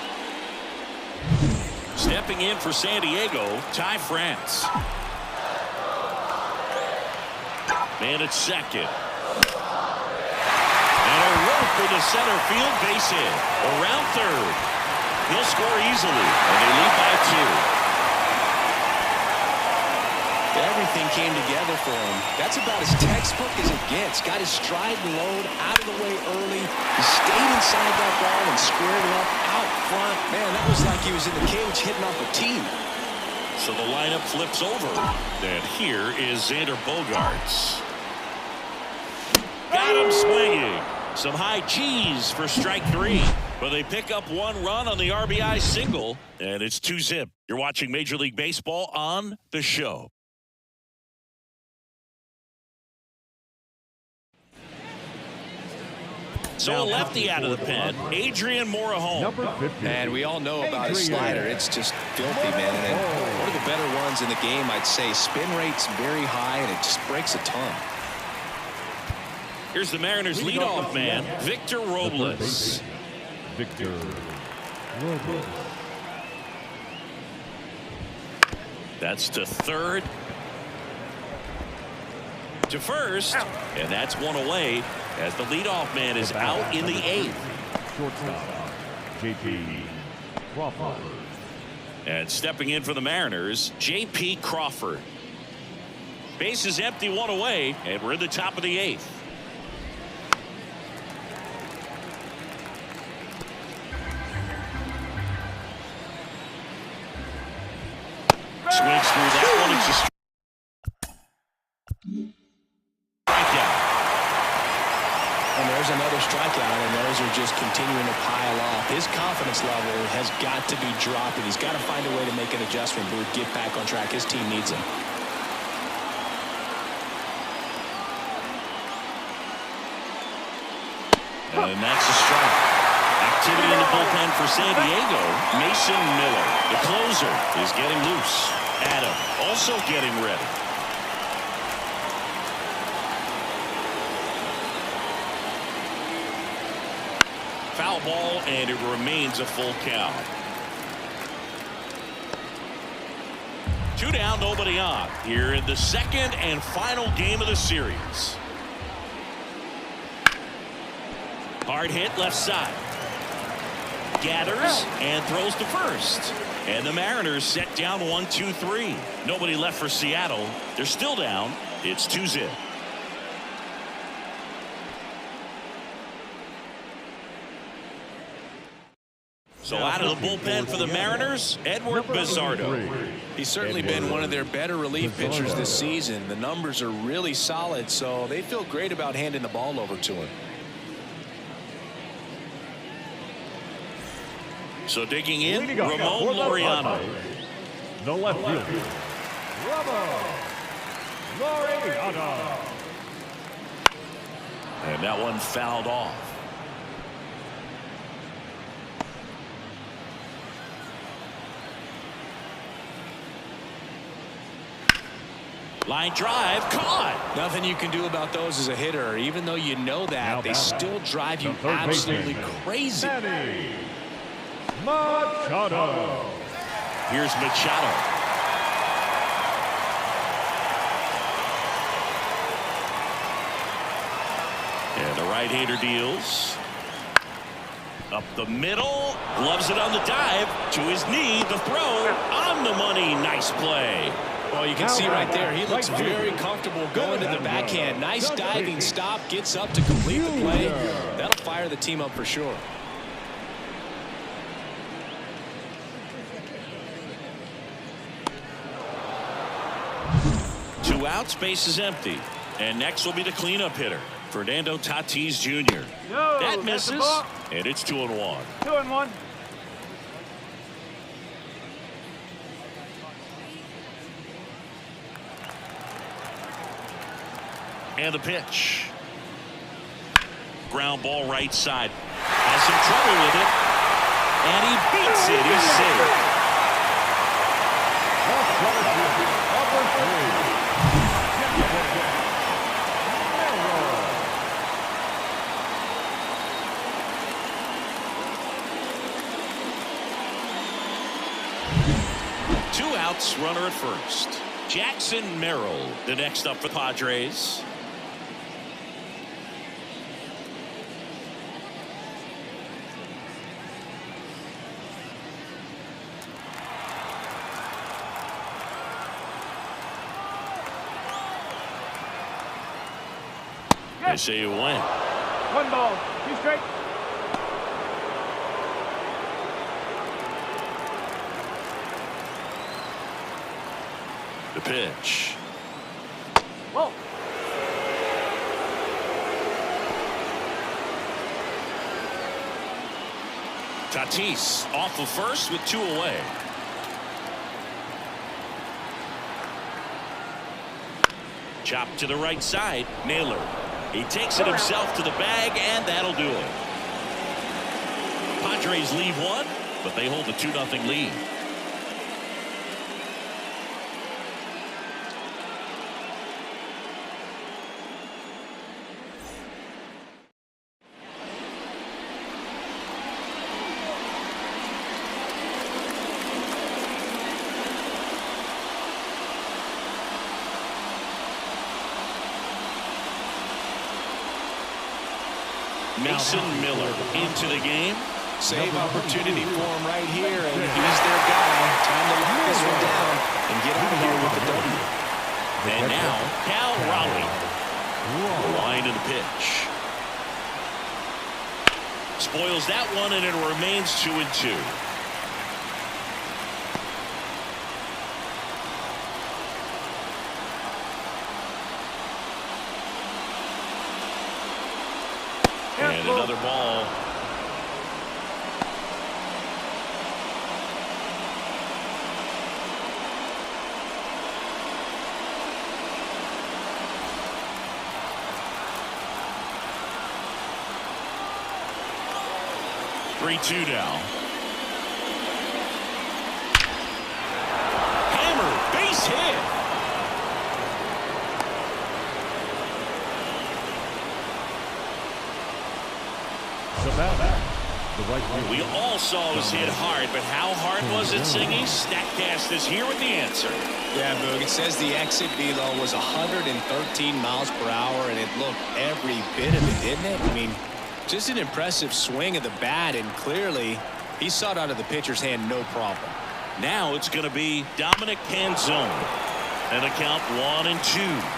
Stepping in for San Diego, Ty France. Man at second. And a rope for the center field base hit. Around third. He'll score easily, and they lead by 2. Everything came together for him. That's about as textbook as it gets. Got his stride and load out of the way early. He stayed inside that ball and squared it up out front. Man, that was like he was in the cage hitting off a tee. So the lineup flips over. And here is Xander Bogaerts. Got him swinging. Some high cheese for strike 3. But they pick up 1 run on the RBI single. And it's 2-zip. You're watching Major League Baseball on The Show. So a lefty out of the pen, Adrian Morejon. And we all know about his slider. It's just filthy, man. And one of the better ones in the game, I'd say. Spin rate's very high, and it just breaks a ton. Here's the Mariners leadoff man, Victor Robles. Victor Robles. That's to third. To first, and that's 1 away as the leadoff man is out in the 8th. Shortstop, J.P. Crawford. And stepping in for the Mariners, J.P. Crawford. Base is empty, 1 away, and we're in the top of the 8th. Swings through that one. It's just strikeout. And there's another strikeout, and those are just continuing to pile up. His confidence level has got to be dropping. He's got to find a way to make an adjustment, but get back on track. His team needs him. And that's a strike. Activity in the bullpen for San Diego. Mason Miller, the closer, is getting loose. Adam also getting ready. Foul ball, and it remains a full count. 2 down, nobody on. Here in the second and final game of the series. Hard hit left side. Gathers and throws to first. And the Mariners set down 1-2-3. Nobody left for Seattle. They're still down. It's 2-zip. So out of the bullpen for the Mariners, Edward Bizzardo. He's certainly been one of their better relief pitchers this season. The numbers are really solid, so they feel great about handing the ball over to him. So digging in, Ramon Laureano. The left fielder, Ramon Laureano. And that one fouled off. Line drive, caught. Nothing you can do about those as a hitter. Even though you know that, they still drive you absolutely crazy. Machado. Here's Machado. And the right-hander deals. Up the middle. Gloves it on the dive. To his knee. The throw. On the money. Nice play. Well, you can see right there, he looks very comfortable going to the backhand. Nice diving stop. Gets up to complete the play. That'll fire the team up for sure. Two outs, base is empty. And next will be the cleanup hitter, Fernando Tatis Jr. That misses, and it's 2-1. 2-1. And the pitch. Ground ball right side. Has some trouble with it. And he beats it. He's safe. Two outs, runner at first. Jackson Merrill, the next up for the Padres. They say you win. 1 ball. 2 straight. The pitch. Whoa. Tatis off of first with 2 away. Chop to the right side. Naylor. He takes it himself to the bag, and that'll do it. Padres leave 1, but they hold a 2-0 lead. Mason Miller into the game. Save opportunity for him right here, and he's their guy. Time to lock this one down and get out of here with the W. And now Cal Raleigh. Line to the pitch. Spoils that one, and it remains 2-2. And another ball. Three-two now. Hammer, base hit. We all saw it was hit hard, but how hard was it, Singy? Statcast is here with the answer. Yeah, Boog, it says the exit velo was 113 miles per hour, and it looked every bit of it, didn't it? I mean, just an impressive swing of the bat, and clearly he saw it out of the pitcher's hand no problem. Now it's going to be Dominic Canzone. And a count 1-2.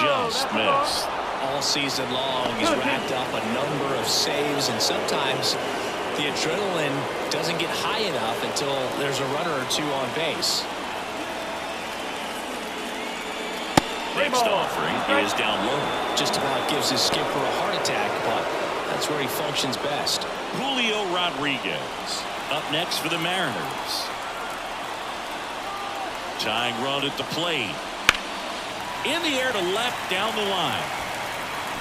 Just missed. All season long, he's racked up a number of saves, and sometimes the adrenaline doesn't get high enough until there's a runner or two on base. Next offering is down low. Just about gives his skipper a heart attack, but that's where he functions best. Julio Rodriguez up next for the Mariners. Tying run at the plate. In the air to left, down the line.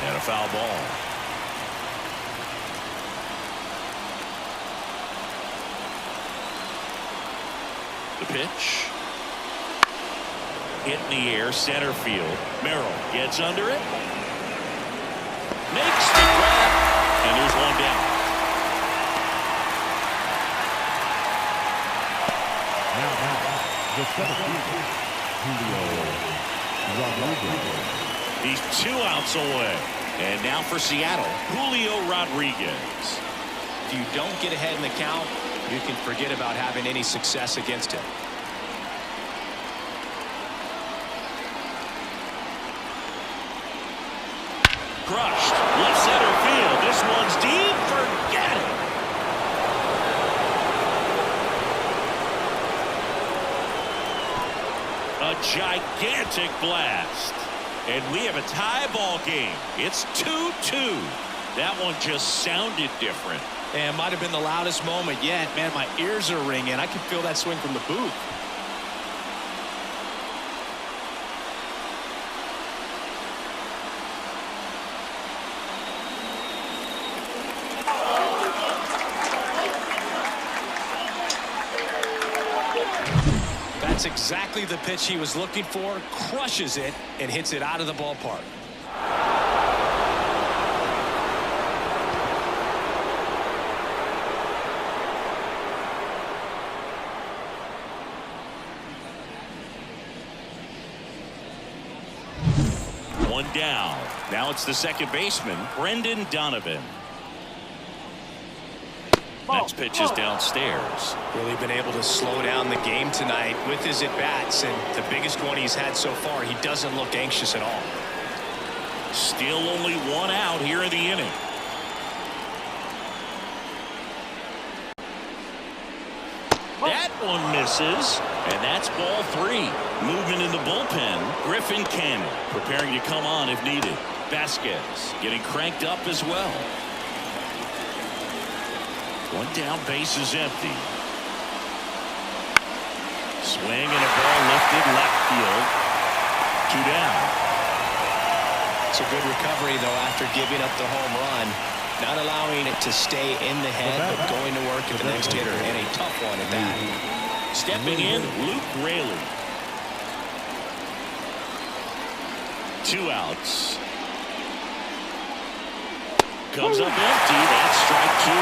And a foul ball. The pitch. Hit in the air, center field. Merrill gets under it. Makes the grab. And there's one down. Now, the seventh fielder, Julio Rodriguez. He's 2 outs away. And now for Seattle, Julio Rodriguez. If you don't get ahead in the count, you can forget about having any success against him. Crushed. Left center field. This one's deep. Forget it. A gigantic blast. And we have a tie ball game. It's 2-2. That one just sounded different. And might have been the loudest moment yet. Man, my ears are ringing. I can feel that swing from the booth. That's exactly the pitch he was looking for. Crushes it and hits it out of the ballpark. One down. Now it's the second baseman, Brendan Donovan. Next pitch is downstairs. Really been able to slow down the game tonight with his at-bats, and the biggest one he's had so far, he doesn't look anxious at all. Still only 1 out here in the inning. That one misses, and that's ball 3. Movement in the bullpen. Griffin Cannon preparing to come on if needed. Vasquez getting cranked up as well. 1 down, base is empty. Swing and a ball lifted left field. 2 down. It's a good recovery, though, after giving up the home run. Not allowing it to stay in the head, but going to work at the next hitter, and a tough one at that. Stepping in, Luke Raley. 2 outs. Comes up empty. That's strike 2.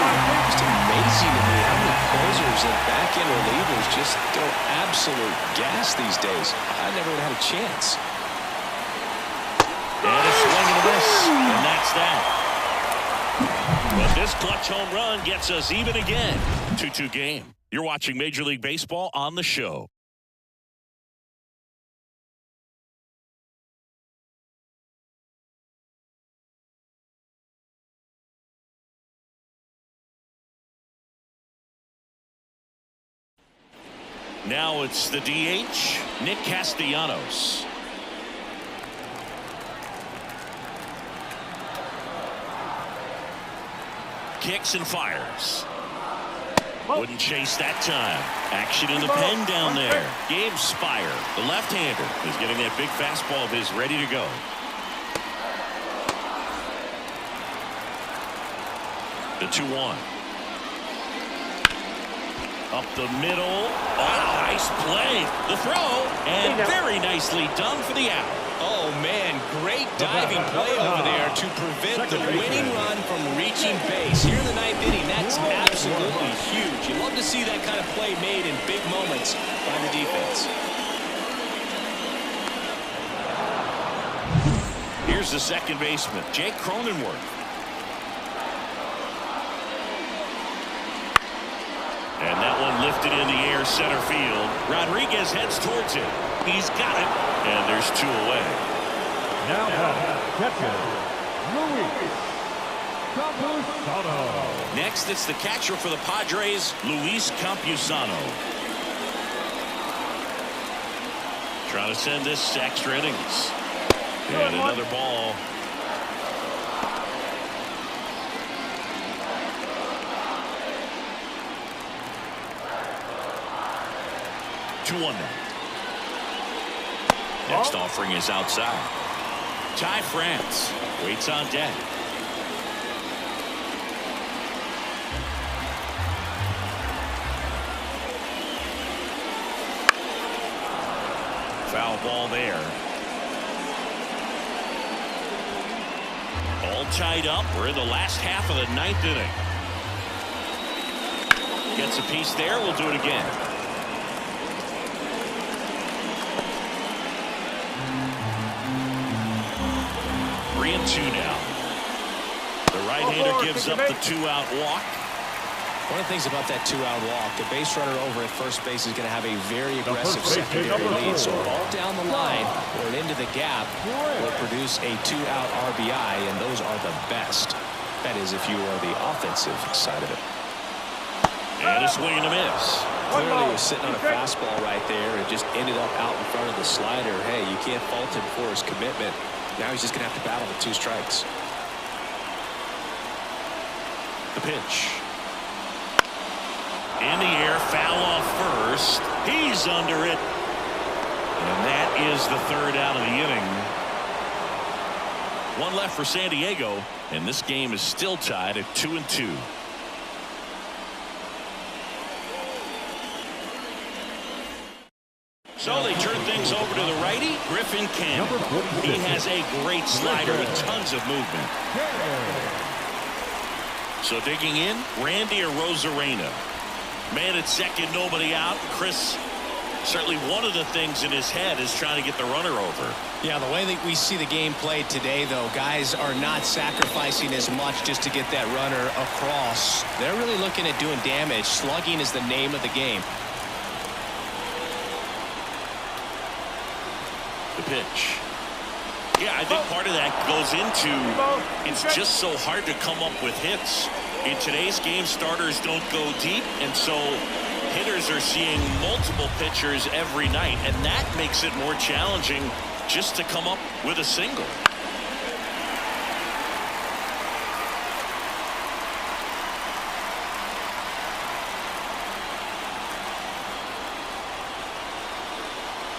Just amazing to me how many closers and back-end relievers just go absolute gas these days. I never would have had a chance. And a swing and a miss. And that's that. But this clutch home run gets us even again. 2-2 game. You're watching Major League Baseball on the show. Now it's the DH, Nick Castellanos. Kicks and fires. Wouldn't chase that time. Action in the pen down there. Gabe Spire, the left-hander, is getting that big fastball of his ready to go. The 2-1. Up the middle. Oh, nice play. The throw. And very nicely done for the out. Oh, man, great diving play over there to prevent the winning run from reaching base. Here in the 9th inning, that's absolutely huge. You love to see that kind of play made in big moments by the defense. Here's the second baseman, Jake Cronenworth. And that one lifted in the air, center field. Rodriguez heads towards it. He's got it. And there's 2 away. Now, catcher, Luis Campusano. Next, it's the catcher for the Padres, Luis Campusano. Trying to send this to extra innings. And another ball. One now. Next offering is outside. Ty France waits on deck. Foul ball there. All tied up. We're in the last half of the 9th inning. Gets a piece there. We'll do it again. 3-2 now. The right-hander gives up the 2-out walk. One of the things about that 2-out walk, the base runner over at first base is going to have a very aggressive secondary lead. So a ball down the line or into the gap will produce a 2-out RBI, and those are the best. That is if you are the offensive side of it. And a swing and a miss. Clearly he was sitting on a fastball right there and just ended up out in front of the slider. Hey, you can't fault him for his commitment. Now he's just going to have to battle with 2 strikes. The pitch. In the air, foul off first. He's under it. And that is the 3rd out of the inning. 1 left for San Diego, and this game is still tied at 2-2. So they turn things over to the righty, Griffin Campbell. He has a great slider with tons of movement. So digging in, Randy Arozarena. Man at second, nobody out. Chris, certainly one of the things in his head is trying to get the runner over. Yeah, the way that we see the game played today, though, guys are not sacrificing as much just to get that runner across. They're really looking at doing damage. Slugging is the name of the game. The pitch. Yeah, I think part of that goes into it's just so hard to come up with hits. In today's game, starters don't go deep, and so hitters are seeing multiple pitchers every night, and that makes it more challenging just to come up with a single.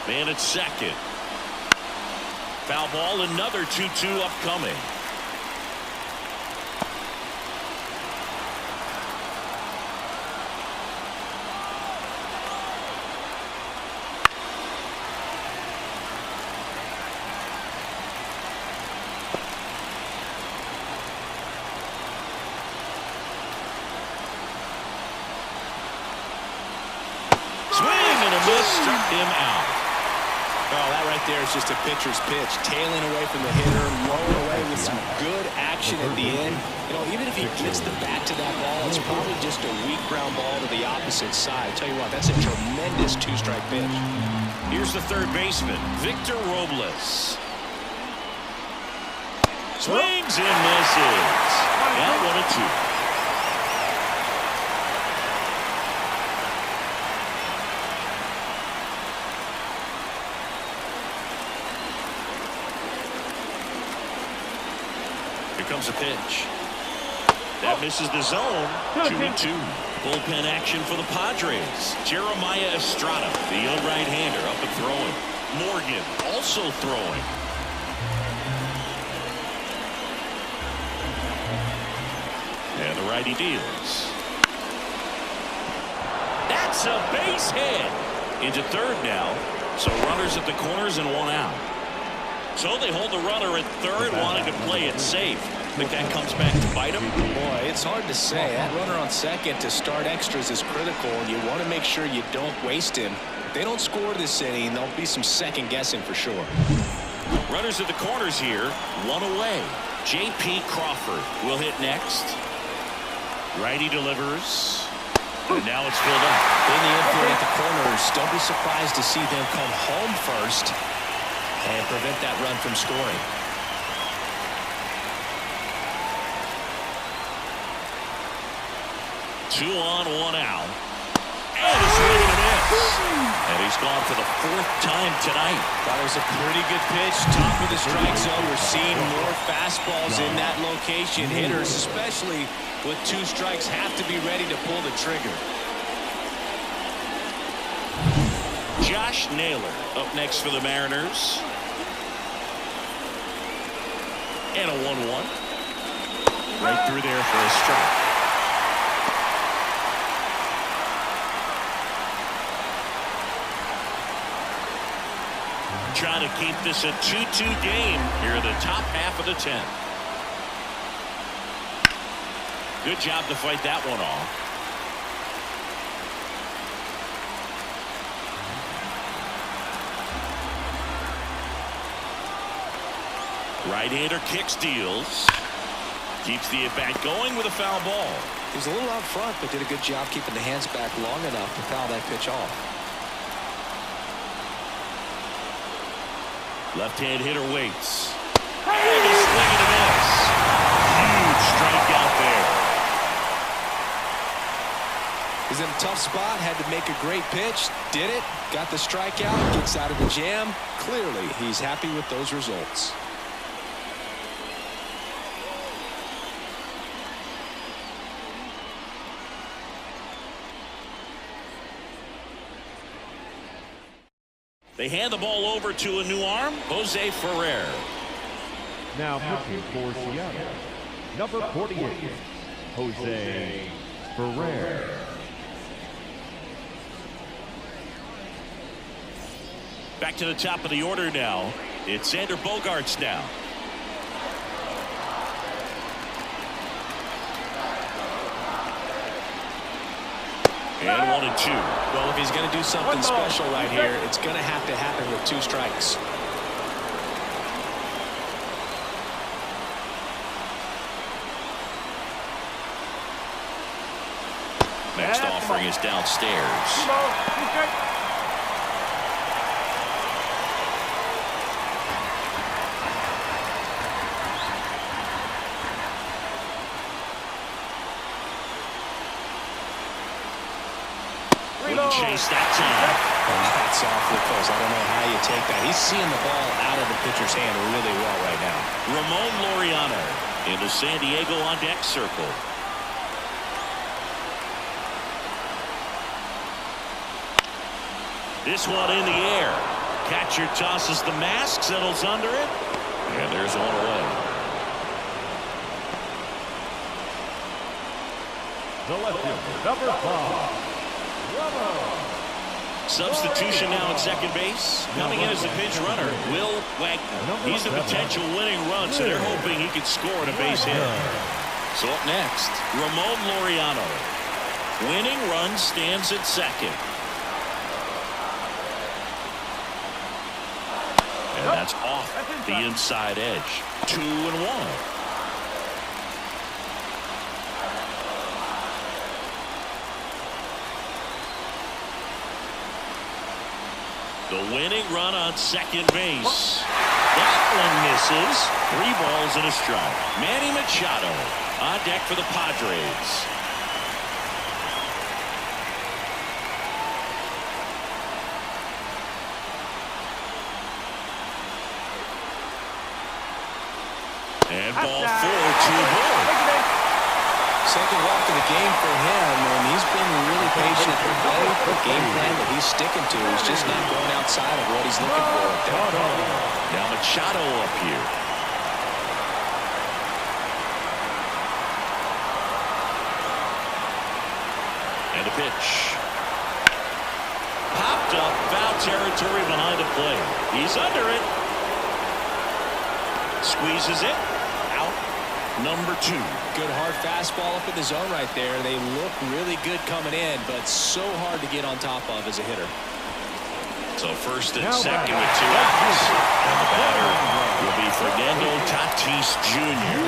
Man at second. Foul ball, another 2-2 upcoming. Swing and a miss, struck him out. Oh, that right there is just a pitcher's pitch. Tailing away from the hitter, rolling away with some good action at the end. You know, even if he gets the bat to that ball, it's probably just a weak ground ball to the opposite side. Tell you what, that's a tremendous 2-strike pitch. Here's the third baseman, Victor Robles. Swings and misses. Now 1-2. Comes a pitch. That misses the zone. 2-2. Bullpen action for the Padres. Jeremiah Estrada, the young right-hander, up and throwing. Morgan also throwing. And the righty deals. That's a base hit. Into third now. So runners at the corners and 1 out. So they hold the runner at third, wanting to play it safe. Think that comes back to bite him? Boy, it's hard to say. That runner on second to start extras is critical, and you want to make sure you don't waste him. If they don't score this inning, there'll be some second guessing for sure. Runners at the corners here, 1 away. J.P. Crawford will hit next. Righty delivers. And now it's filled up. In the infield at the corners, don't be surprised to see them come home first and prevent that run from scoring. Two on, 1 out. And a swing and a miss. And he's gone for the 4th time tonight. That was a pretty good pitch. Top of the strike zone. We're seeing more fastballs in that location. Hitters, especially with 2 strikes, have to be ready to pull the trigger. Josh Naylor up next for the Mariners. And a 1-1. Right through there for a strike. trying to keep this a 2-2 game here in the top half of the 10th. Good job to fight that one off. Right-hander kicks, deals. Keeps the at-bat going with a foul ball. He was a little out front, but did a good job keeping the hands back long enough to foul that pitch off. Left-hand hitter waits. And a swing and a miss. Huge strikeout there. He's in a tough spot, had to make a great pitch, did it, got the strikeout, gets out of the jam. Clearly, he's happy with those results. They hand the ball over to a new arm, Jose Ferrer. Now pitching for Seattle, number 48, Jose Ferrer. Back to the top of the order now. It's Xander Bogaerts now. And 1-2. Well, if he's going to do something special right here, it's going to have to happen with 2 strikes. Next offering is downstairs. Wouldn't chase that time. That's awfully close. I don't know how you take that. He's seeing the ball out of the pitcher's hand really well right now. Ramon Laureano in the San Diego on deck circle. This one in the air. Catcher tosses the mask, settles under it, and there's one away. The left fielder, number 5. Substitution now at second base. Coming in as the pinch runner, Will Wagner. He's a potential winning run, so they're hoping he can score on a base hit. So up next, Ramon Laureano. Winning run stands at second. And that's off the inside edge. 2-1. The winning run on second base. That one misses. 3 balls and a strike. Manny Machado on deck for the Padres. And ball 4 to the board. Second walk of the game for him, and he's been really patient to play the game plan that he's sticking to. He's just not going outside of what he's looking for up there. Now Machado up here. And a pitch. Popped up, foul territory behind the plate. He's under it. Squeezes it. Out. Number 2. Good hard fastball up in the zone right there. They look really good coming in, but so hard to get on top of as a hitter. So first and second with 2 outs. And the batter will be Fernando Tatis Jr.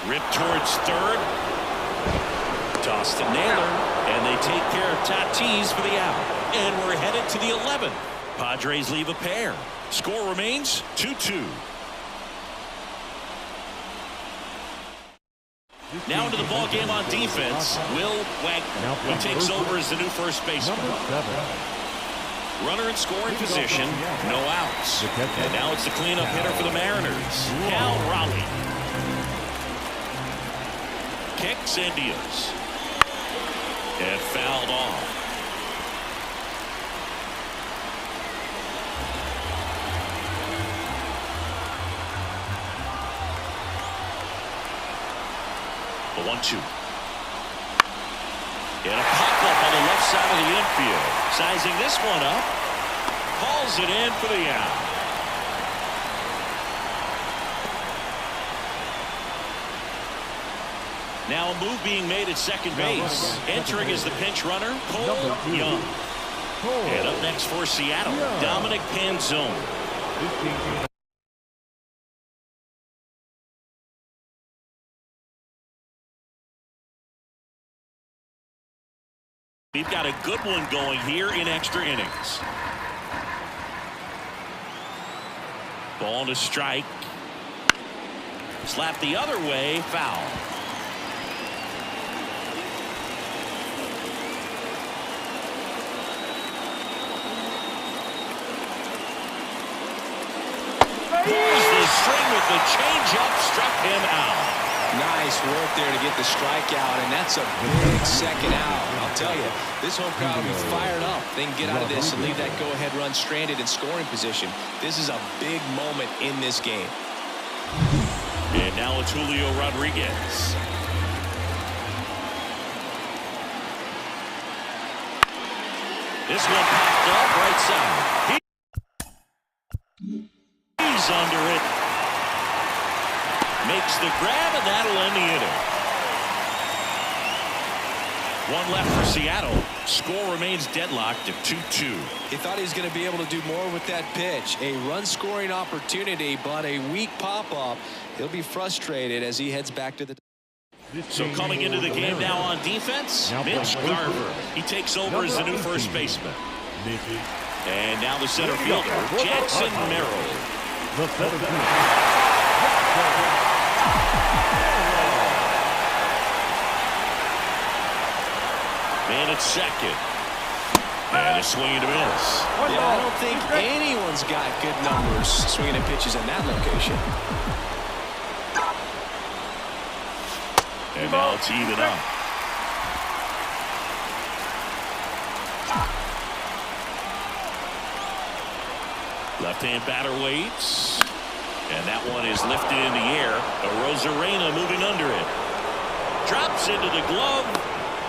Ripped towards third. Toss to Naylor. And they take care of Tatis for the out. And we're headed to the 11th. Padres leave a pair. Score remains 2-2. Now into the ball game on defense, Will Wagner, who takes over as the new first baseman. Runner in scoring position, no outs. And now it's the cleanup hitter for the Mariners, Cal Raleigh. Kicks and deals. And fouled off. The 1-2. And a pop-up on the left side of the infield. Sizing this one up. Hauls it in for the out. Now a move being made at second base. Entering as the pinch runner, Cole Young. And up next for Seattle, Dominic Panzone. We've got a good one going here in extra innings. Ball to strike. Slap the other way, foul. Pulls the string with the changeup, struck him out. Nice work there to get the strikeout, and that's a big second out. I'll tell you, this home crowd will be fired up. They can get out of this and leave that go-ahead run stranded in scoring position. This is a big moment in this game. And now it's Julio Rodriguez. This one popped up right side. He's under it. Makes the grab, and that'll end the inning. One left for Seattle. Score remains deadlocked at 2-2. He thought he was going to be able to do more with that pitch. A run-scoring opportunity, but a weak pop-up. He'll be frustrated as he heads back to the... So coming into the game now on defense, Mitch Garver. He takes over as the new first baseman. And now the center fielder, Jackson Merrill. Man at second. And a swing and a miss. Yeah, I don't think anyone's got good numbers swinging at pitches in that location. And now it's even up. Left-hand batter waits. And that one is lifted in the air. Arozarena moving under it. Drops into the glove.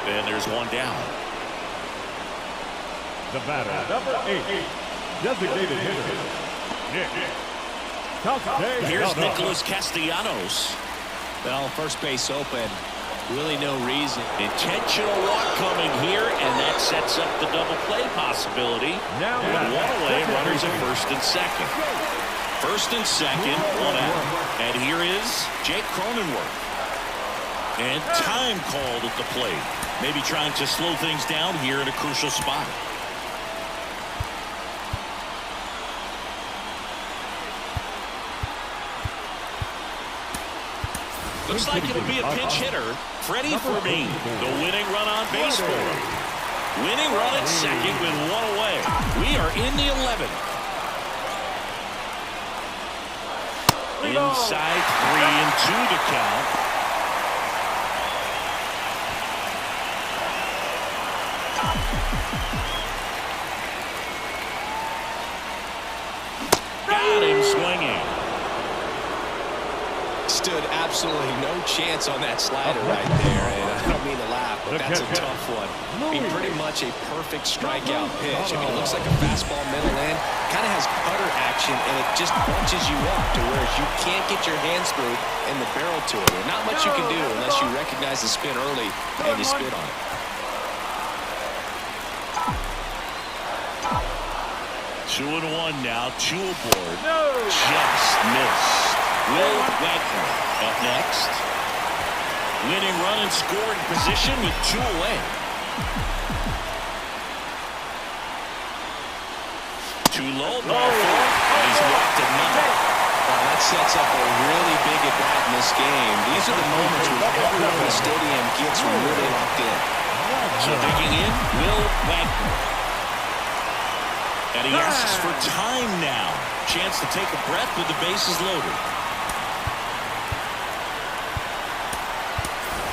And there's one down. The batter, number 8, designated hitter, Nick. Here's Nicholas Castellanos. Well, first base open. Really no reason. Intentional walk coming here, and that sets up the double play possibility. Now With one away, runners at first and second. First and second, one out. And here is Jake Cronenworth. And time called at the plate. Maybe trying to slow things down here in a crucial spot. Looks like it'll be a pinch hitter. Freddie Fermin, the winning run on base for him. Winning run at second with one away. We are in the 11th. Inside 3-2 to count. Got him swinging. Stood absolutely no chance on that slider right there, and I don't mean to laugh, but that's a tough one. I mean, pretty much a perfect strikeout pitch. I mean, it looks like a fastball middle in, kind of has cutter action, and it just bunches you up to where you can't get your hands through and the barrel to it. There's not much you can do unless you recognize the spin early and you spit on it. 2-1 now, 2 aboard. Just missed. Will Wagner up next. Winning run and scoring position with 2 away. 2 low, ball 4. He's walked another. That sets up a really big at bat in this game. These are the moments where everyone in the stadium gets really locked in. So digging in, Will Wagner. And he asks for time now. Chance to take a breath with the bases loaded.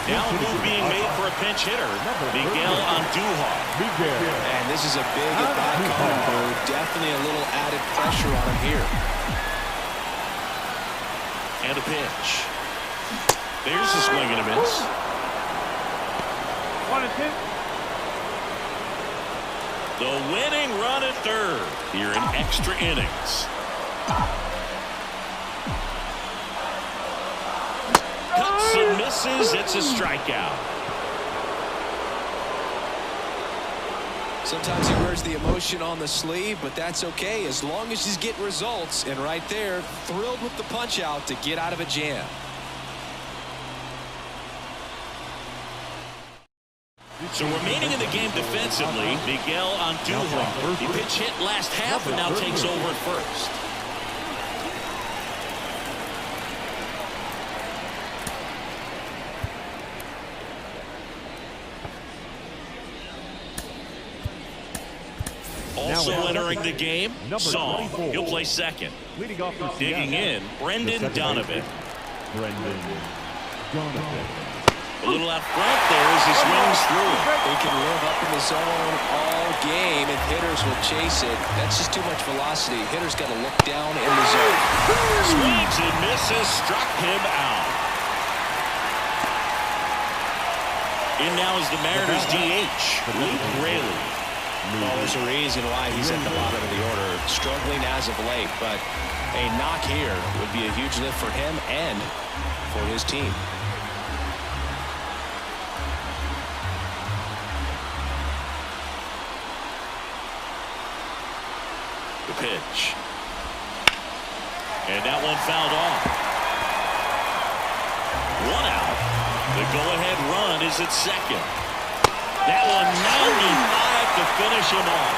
Now a move being made for a pinch hitter, Miguel Andujar. And this is a big at-bat coming through. Definitely a little added pressure on him here. And a pitch. There's a swing and a miss. 1-2. The winning run at third here in extra innings. Cuts and misses. It's a strikeout. Sometimes he wears the emotion on the sleeve, but that's okay as long as he's getting results. And right there, thrilled with the punch out to get out of a jam. So remaining in the game defensively, Miguel Andujar. He pitch hit last half and now takes over at first. Also entering the game, Song. He'll play second. Leading off for Digging in, Brendan Donovan. Brendan Donovan. A little out front there as he swings through. They can live up in the zone all game, and hitters will chase it. That's just too much velocity. Hitters got to look down in the zone. Swings and misses, struck him out. In now is the Mariners DH, Luke Raley. Well, there's a reason why he's at the bottom of the order, struggling as of late, but a knock here would be a huge lift for him and for his team. The pitch. And that one fouled off. One out. The go-ahead run is at second. That one 95 to finish him off.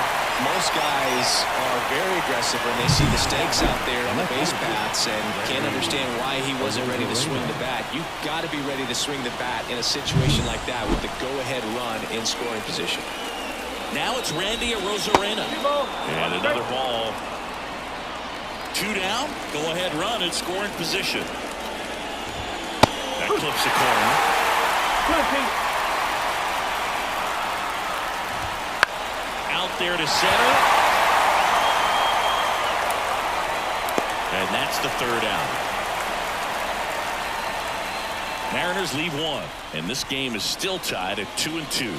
Most guys are very aggressive when they see the stakes out there on the base paths and can't understand why he wasn't ready to swing the bat. You've got to be ready to swing the bat in a situation like that with the go-ahead run in scoring position. Now it's Randy Arozarena. And another ball. Two down. Go-ahead run in scoring position. That clips the corner. Out there to center. And that's the third out. Mariners leave one. And this game is still tied at 2-2.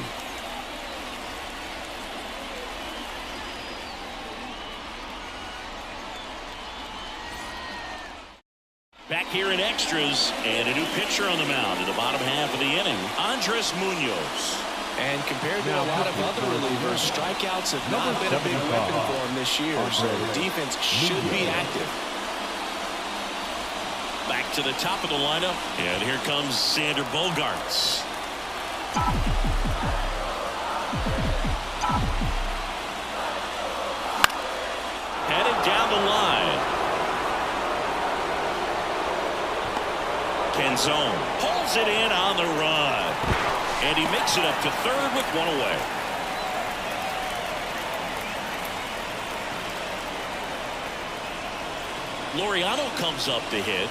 Back here in extras, and a new pitcher on the mound in the bottom half of the inning, Andres Munoz. And compared to a lot of other relievers, strikeouts have not been a big weapon for him this year, so the defense should be active. Back to the top of the lineup, and here comes Sander Bogarts. Headed down the line. Kenzone pulls it in on the run. And he makes it up to third with one away. Laureano comes up to hit.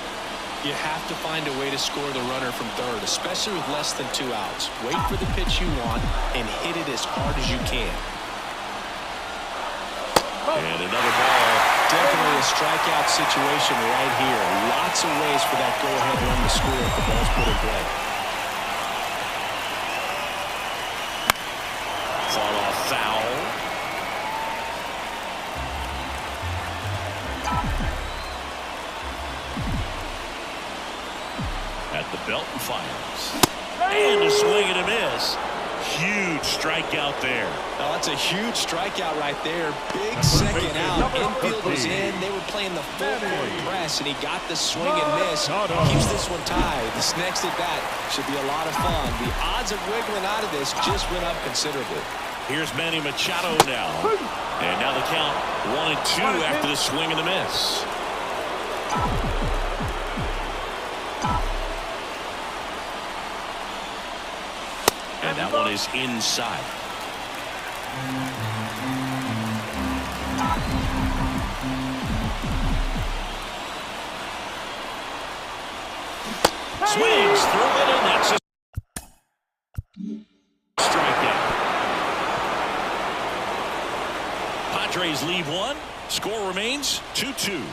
You have to find a way to score the runner from third, especially with less than 2 outs. Wait for the pitch you want and hit it as hard as you can. And another ball. Definitely a strikeout situation right here. Lots of ways for that go-ahead run to score if the ball's put in play. Fall off foul. At the belt and fires. And a swing and a miss. Huge strikeout there. Oh, that's a huge strikeout right there. Big second out. Infield was in. They were playing the full court press, and he got the swing and miss. Keeps this one tied. This next at bat should be a lot of fun. The odds of wiggling out of this just went up considerably. Here's Manny Machado now. And now the count 1-2 after the swing and the miss. And that one is inside. Swings through it, and that's a strikeout. Padres leave one. Score remains 2-2.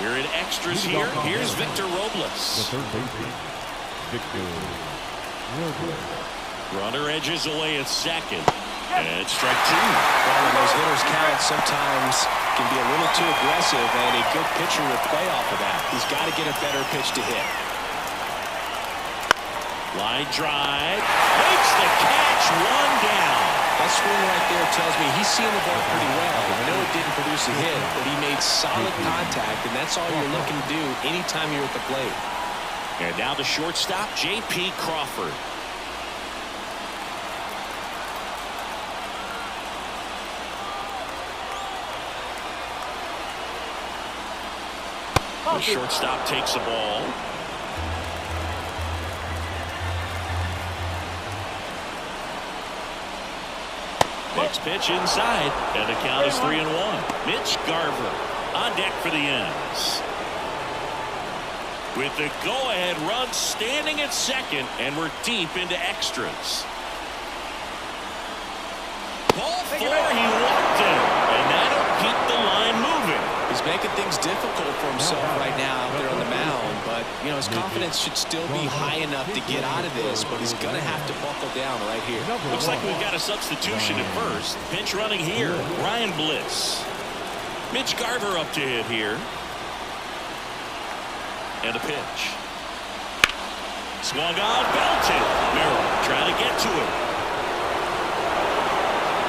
We're in extras here. Here's Victor The Robles. third baseman, Victor Robles. Runner edges away at second. And it's strike two. Well, when those hitters count, sometimes can be a little too aggressive, and a good pitcher will play off of that. He's got to get a better pitch to hit. Line drive. Makes the catch. One down. That swing right there tells me he's seeing the ball pretty well. I know it didn't produce a hit, but he made solid contact, and that's all you're looking to do anytime you're at the plate. And now the shortstop, J.P. Crawford. The shortstop takes the ball. Next pitch inside, and the count is 3-1. Mitch Garver on deck for the Ends. With the go-ahead run standing at second, and we're deep into extras. Ball four, he walked it, and that'll keep the line moving. He's making things difficult for himself right now out there on the mound, but you know his confidence should still be high enough to get out of this, but he's going to have to buckle down right here. Looks like we've got a substitution at first. Pinch running here, Ryan Bliss. Mitch Garver up to hit here. And a pitch. Swung on, belted. Merrill trying to get to it.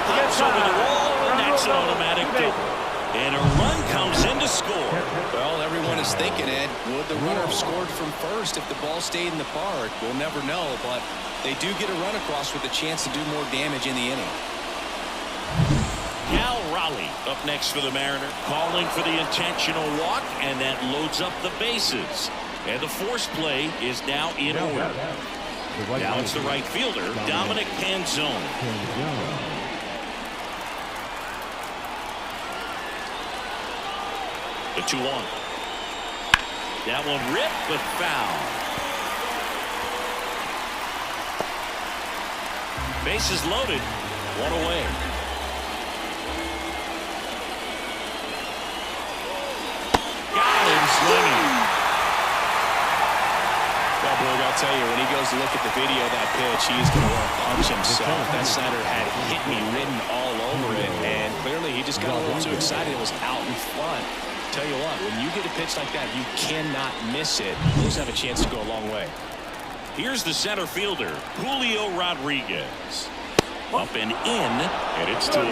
Hops over the wall, and that's an automatic double. And a run comes in to score. Well, everyone is thinking, Ed, would the runner have scored from first if the ball stayed in the park? We'll never know, but they do get a run across with a chance to do more damage in the inning. Cal Raleigh up next for the Mariners, calling for the intentional walk, and that loads up the bases. And the force play is now in order. Now it's the right fielder, Dominic Panzone. The 2-1. That one ripped, but foul. Bases loaded. One away. Got him swinging. Well, Boog, I'll tell you, when he goes to look at the video of that pitch, he's going to want to punch himself. That center had hit me written all over it, and clearly he just got a little too excited. It was out in front. Tell you what, when you get a pitch like that, you cannot miss it. Those have a chance to go a long way. Here's the center fielder, Julio Rodriguez. Up and in, and it's 2-1.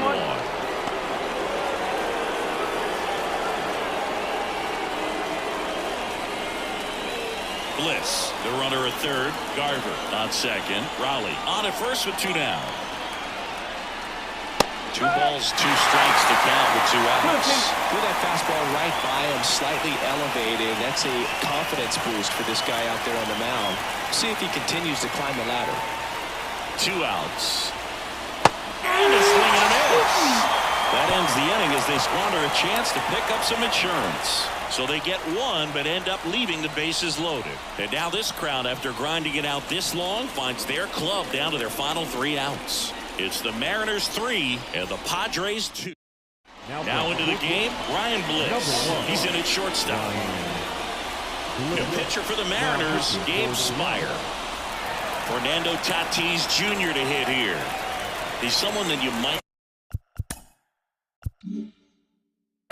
Bliss, the runner at third. Garver on second. Raleigh on at first with 2 down. 2 balls, 2 strikes to count with 2 outs. With that fastball right by him, slightly elevated. That's a confidence boost for this guy out there on the mound. See if he continues to climb the ladder. 2 outs. And a swing and a miss. That ends the inning as they squander a chance to pick up some insurance. So they get 1, but end up leaving the bases loaded. And now this crowd, after grinding it out this long, finds their club down to their final 3 outs. It's the Mariners 3 and the Padres 2. Now into the game, Ryan Bliss. He's in at shortstop. The pitcher for the Mariners, Gabe Spire. Fernando Tatis Jr. to hit here. He's someone that you might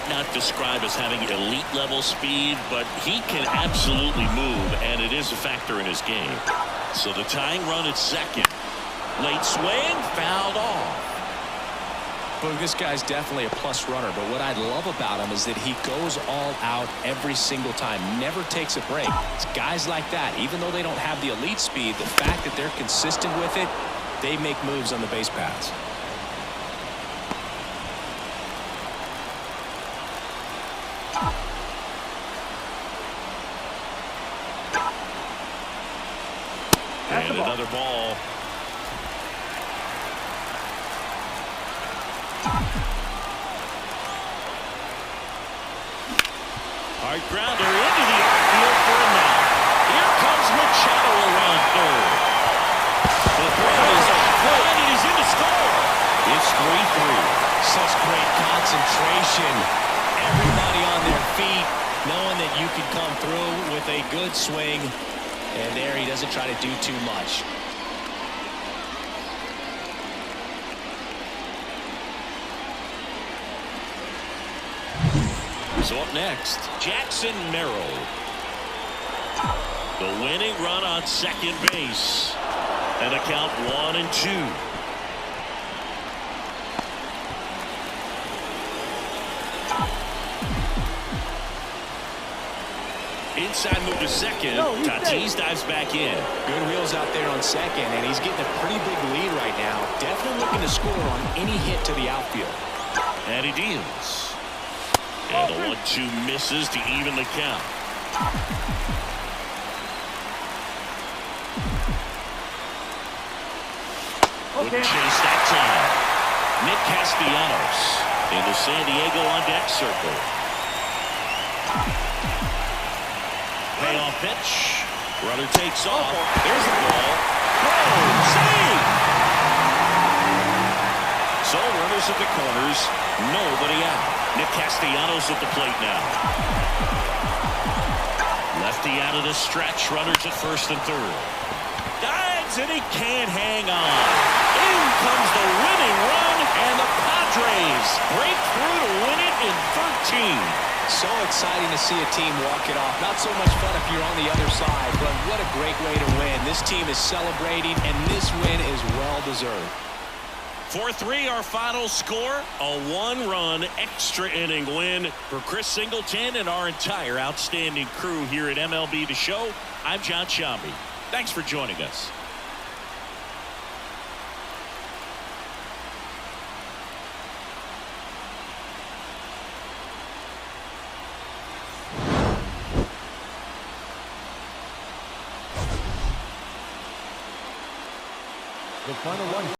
not describe as having elite level speed, but he can absolutely move, and it is a factor in his game. So the tying run at second. Late swing, fouled off. Well, this guy's definitely a plus runner, but what I love about him is that he goes all out every single time, never takes a break. It's guys like that, even though they don't have the elite speed, the fact that they're consistent with it, they make moves on the base paths. And another ball. Hard grounder into the outfield for a knock. Here comes Machado around third. The throw is off, and it is in to score. It's 3-3. Such great concentration. Everybody on their feet. knowing that you can come through with a good swing. And there he doesn't try to do too much. So up next, Jackson Merrill. The winning run on second base. And a count 1-2. Inside move to second. Tatis dives back in. Good wheels out there on second, and he's getting a pretty big lead right now. Definitely looking to score on any hit to the outfield. And he deals. And the 1-2 misses to even the count. Wouldn't chase that time. Nick Castellanos in the San Diego on deck circle. Payoff pitch. Runner takes off. There's the ball. Oh, save! So runners at the corners. Nobody out. Nick Castellanos at the plate now. Lefty out of the stretch. Runners at first and third. Dives and he can't hang on. In comes the winning run, and the Padres break through to win it in 13. So exciting to see a team walk it off. Not so much fun if you're on the other side, but what a great way to win. This team is celebrating, and this win is well-deserved. 4-3 our final score. A one-run extra inning win for Chris Singleton and our entire outstanding crew here at MLB The Show. I'm John Shambi. Thanks for joining us. The final line.